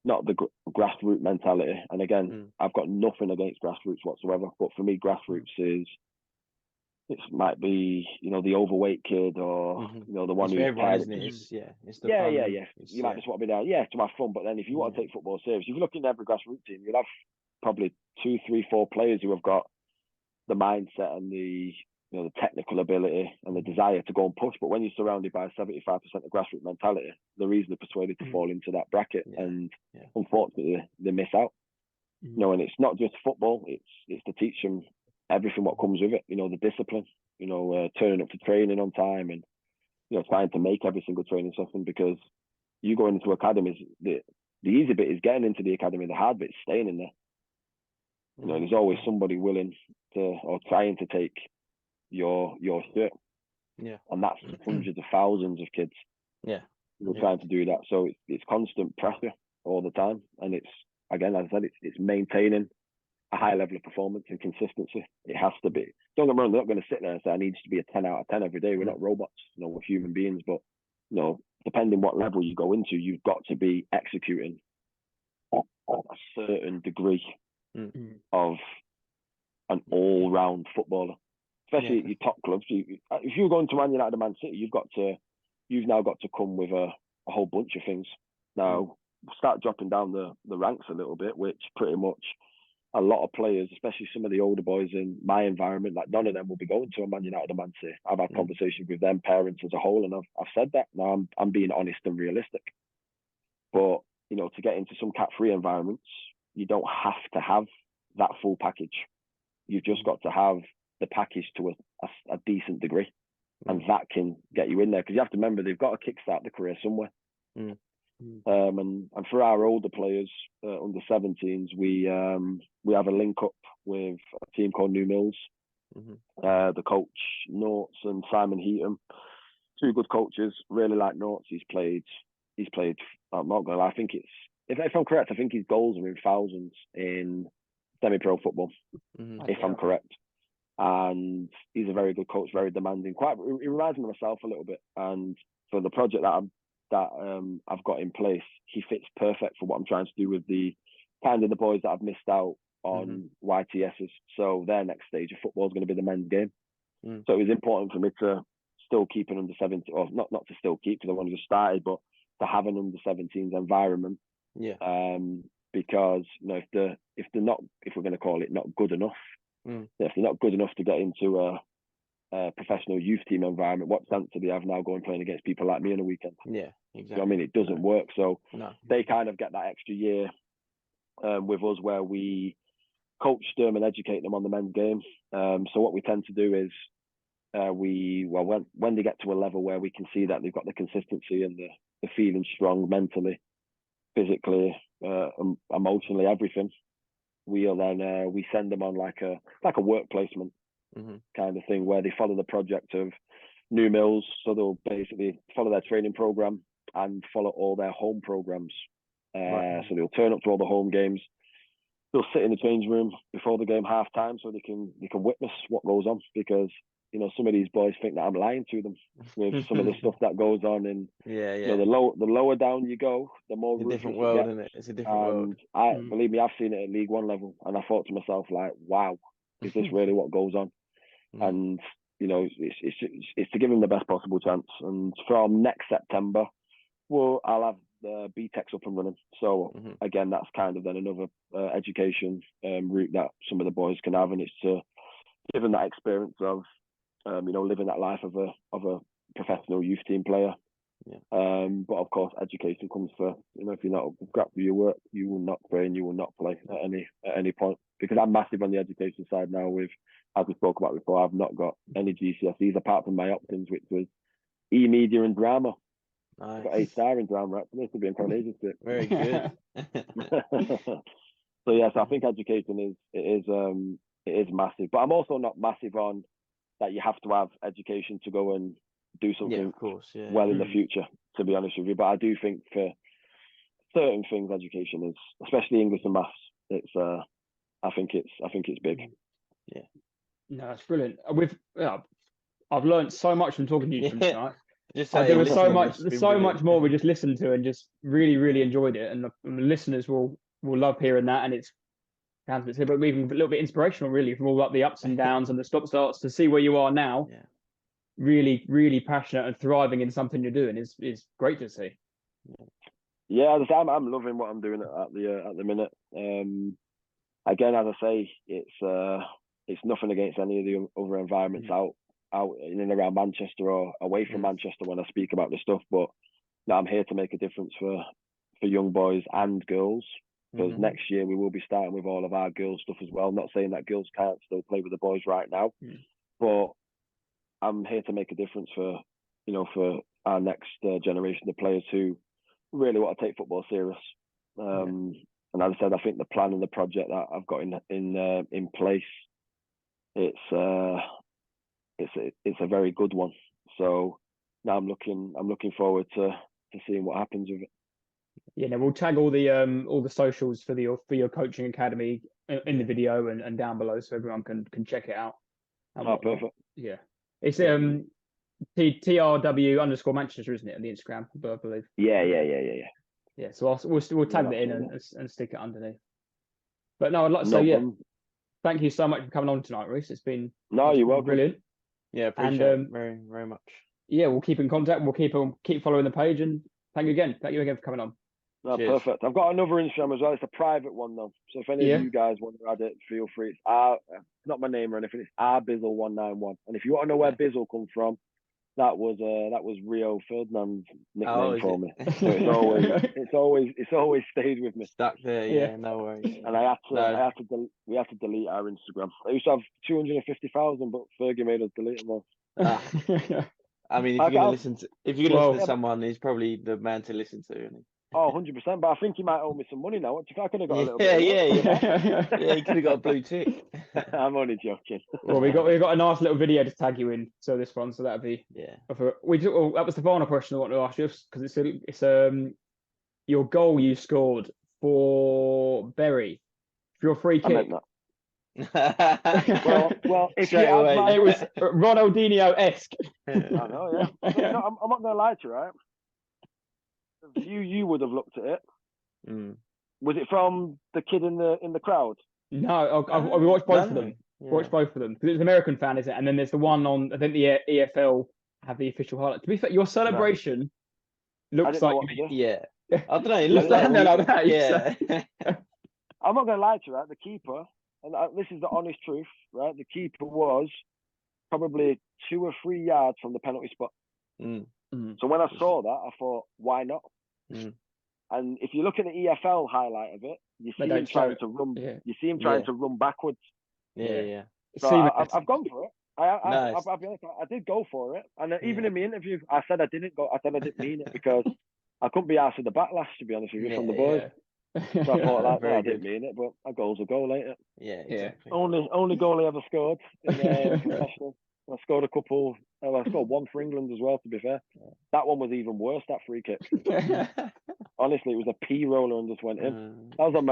not the grassroots mentality. And again, I've got nothing against grassroots whatsoever, but for me, grassroots is, it might be, the overweight kid or, the one who's
everyone, isn't it? It's the fun.
You might just want to be there, to have fun. But then if you want to take football serious, if you look in every grassroots team, you'll have probably 2, 3, 4 players who have got the mindset and the technical ability and the desire to go and push. But when you're surrounded by 75% of grassroots mentality, they're easily persuaded to fall into that bracket, and unfortunately they miss out. And it's not just football; it's to teach them everything what comes with it. The discipline. Turning up to training on time, and trying to make every single training session, because you go into academies. The easy bit is getting into the academy. The hard bit is staying in there. There's always somebody willing to or trying to take your shirt. And that's hundreds of thousands of kids. Who are trying to do that. So it's constant pressure all the time, and it's, again, as I said, it's maintaining a high level of performance and consistency. It has to be. Don't get me wrong, they're not going to sit there and say I need to be a 10 out of 10 every day. We're not robots. We're human beings. But depending what level you go into, you've got to be executing at a certain degree of an all-round footballer, especially at your top clubs. If you're going to Man United or Man City, you've now got to come with a whole bunch of things. Now, start dropping down the ranks a little bit, which pretty much a lot of players, especially some of the older boys in my environment, like none of them will be going to a Man United or Man City. I've had conversations with them, parents as a whole, and I've said that. Now I'm being honest and realistic. But, to get into some cat-free environments, you don't have to have that full package. You've just got to have the package to a decent degree. And that can get you in there, because you have to remember they've got to kickstart the career somewhere. And for our older players, under 17s, we have a link up with a team called New Mills. The coach Norts and Simon Heaton, 2 good coaches. Really like Norts. He's played. I'm not gonna lie, I think if I'm correct, I think his goals are in thousands in semi-pro football. If I'm correct. And he's a very good coach, very demanding. He reminds me of myself a little bit. And for the project that I've got in place, he fits perfect for what I'm trying to do with the boys that I've missed out on YTSs. So their next stage of football is going to be the men's game. So it was important for me to still keep an under 17, or not to still keep, because I've only just started, but to have an under 17s environment. Because if we're going to call it not good enough, if they're not good enough to get into a professional youth team environment, what chance do they have now going playing against people like me on a weekend?
Yeah, exactly.
So, I mean, it doesn't work. So they kind of get that extra year with us, where we coach them and educate them on the men's game. So what we tend to do is when they get to a level where we can see that they've got the consistency and the feeling strong mentally, physically, emotionally, everything, we send them on like a work placement kind of thing, where they follow the project of New Mills. So they'll basically follow their training program and follow all their home programs. So they'll turn up to all the home games. They'll sit in the change room before the game half time, so they can witness what goes on, because some of these boys think that I'm lying to them with some of the stuff that goes on. And the lower down you go, the more
it's a different world, isn't it? It's a different world.
Believe me, I've seen it at League One level, and I thought to myself, like, wow, is this really what goes on? And it's to give them the best possible chance. And from next September, I'll have the BTECs up and running. So again, that's kind of then another education route that some of the boys can have, and it's to give them that experience of living that life of a professional youth team player. But of course, education comes first. If you're not up for your work, you will not train, you will not play at any point. Because I'm massive on the education side now. As we spoke about before, I've not got any GCSEs apart from my options, which was E-media and drama.
Nice.
Got A-star in drama. Actually, this will be in Coronation Street.
Very good.
So yes, I think education is is massive. But I'm also not massive on that you have to have education to go and do something
of course, yeah.
well in the future, to be honest with you. But I do think for certain things, education is, especially English and maths, it's I think it's big.
Yeah.
No, that's brilliant. I've learned so much from talking to you from tonight.
Just
There was so
listening,
much more we just listened to and just really enjoyed it, and the listeners will love hearing that. And it's but even a little bit inspirational, really, from all like the ups and downs and the stop starts to see where you are now.
Yeah.
Really passionate and thriving in something you're doing is great to see.
Yeah, I'm loving what I'm doing at the minute. Again, as I say, it's nothing against any of the other environments out in and around Manchester or away from Manchester when I speak about this stuff. But no, I'm here to make a difference for young boys and girls. Because next year we will be starting with all of our girls stuff as well. I'm not saying that girls can't still play with the boys right now, but I'm here to make a difference for our next generation of players who really want to take football serious. And as I said, I think the plan and the project that I've got in place, it's a very good one. So now I'm looking forward to seeing what happens with it.
Yeah, no, we'll tag all the socials for your coaching academy in the video and down below, so everyone can check it out.
Perfect.
Yeah, it's TRW_Manchester, isn't it, on the Instagram, I believe?
Yeah.
Yeah, so we'll tag that in and stick it underneath. But no, I'd like to say thank you so much for coming on tonight, Reece. You're welcome. Brilliant.
Yeah, appreciate it very, very much.
Yeah, we'll keep in contact. We'll keep following the page, and thank you again for coming on.
No, perfect. I've got another Instagram as well. It's a private one though. So if any of you guys want to add it, feel free. It's not my name or anything. It's rbizzle191. And if you want to know where Bizzle comes from, that was Rio Ferdinand's nickname for me. So it's always stayed with me.
Stuck there, yeah. No worries.
And we had to delete our Instagram. I used to have 250,000, but Fergie made us delete them all.
I mean, if you're gonna listen to someone, he's probably the man to listen to, isn't he?
Oh, 100%. But I think he might owe me some money now. I could have got a little
bit. Yeah, he could have got a blue tick.
I'm only joking.
Well, we got a nice little video to tag you in. So this one, so that'd be that was the final question I wanted to ask you, because it's your goal you scored for Bury, for your free kick.
I meant that. well, if you
it was Ronaldinho-esque.
I know, yeah. I'm not gonna lie to you, right? You would have looked at it. Was it from the kid in the crowd?
No, we watched both of them. Yeah. Watched both of them because it's an American fan, isn't it? And then there's the one on. I think the EFL have the official highlight. To be fair, your celebration looks like
I don't know. It looks like
that.
Yeah.
I'm not gonna lie to you, right? The keeper, and this is the honest truth, right? The keeper was probably 2 or 3 yards from the penalty spot. So when I saw that, I thought, why not? And if you look at the EFL highlight of it, you see him trying to run. Yeah. You see him trying to run backwards.
Yeah.
So I've gone for it. I'll be honest, I did go for it, and even in my interview, I said I didn't go. I said I didn't mean it because I couldn't be asked with the backlash, to be honest with you, from the boys. So I thought I didn't mean it, but a goal's a goal, ain't it?
Yeah, exactly.
Only goal I ever scored in professional. I scored a couple. I scored one for England as well, to be fair. That one was even worse, that free kick. Honestly, it was a pea roller and just went in. That was on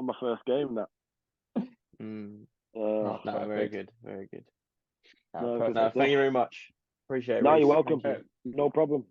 my first game, that.
No, very good. Very good.
No,
thank you very much. Appreciate it.
No, you're welcome. No problem.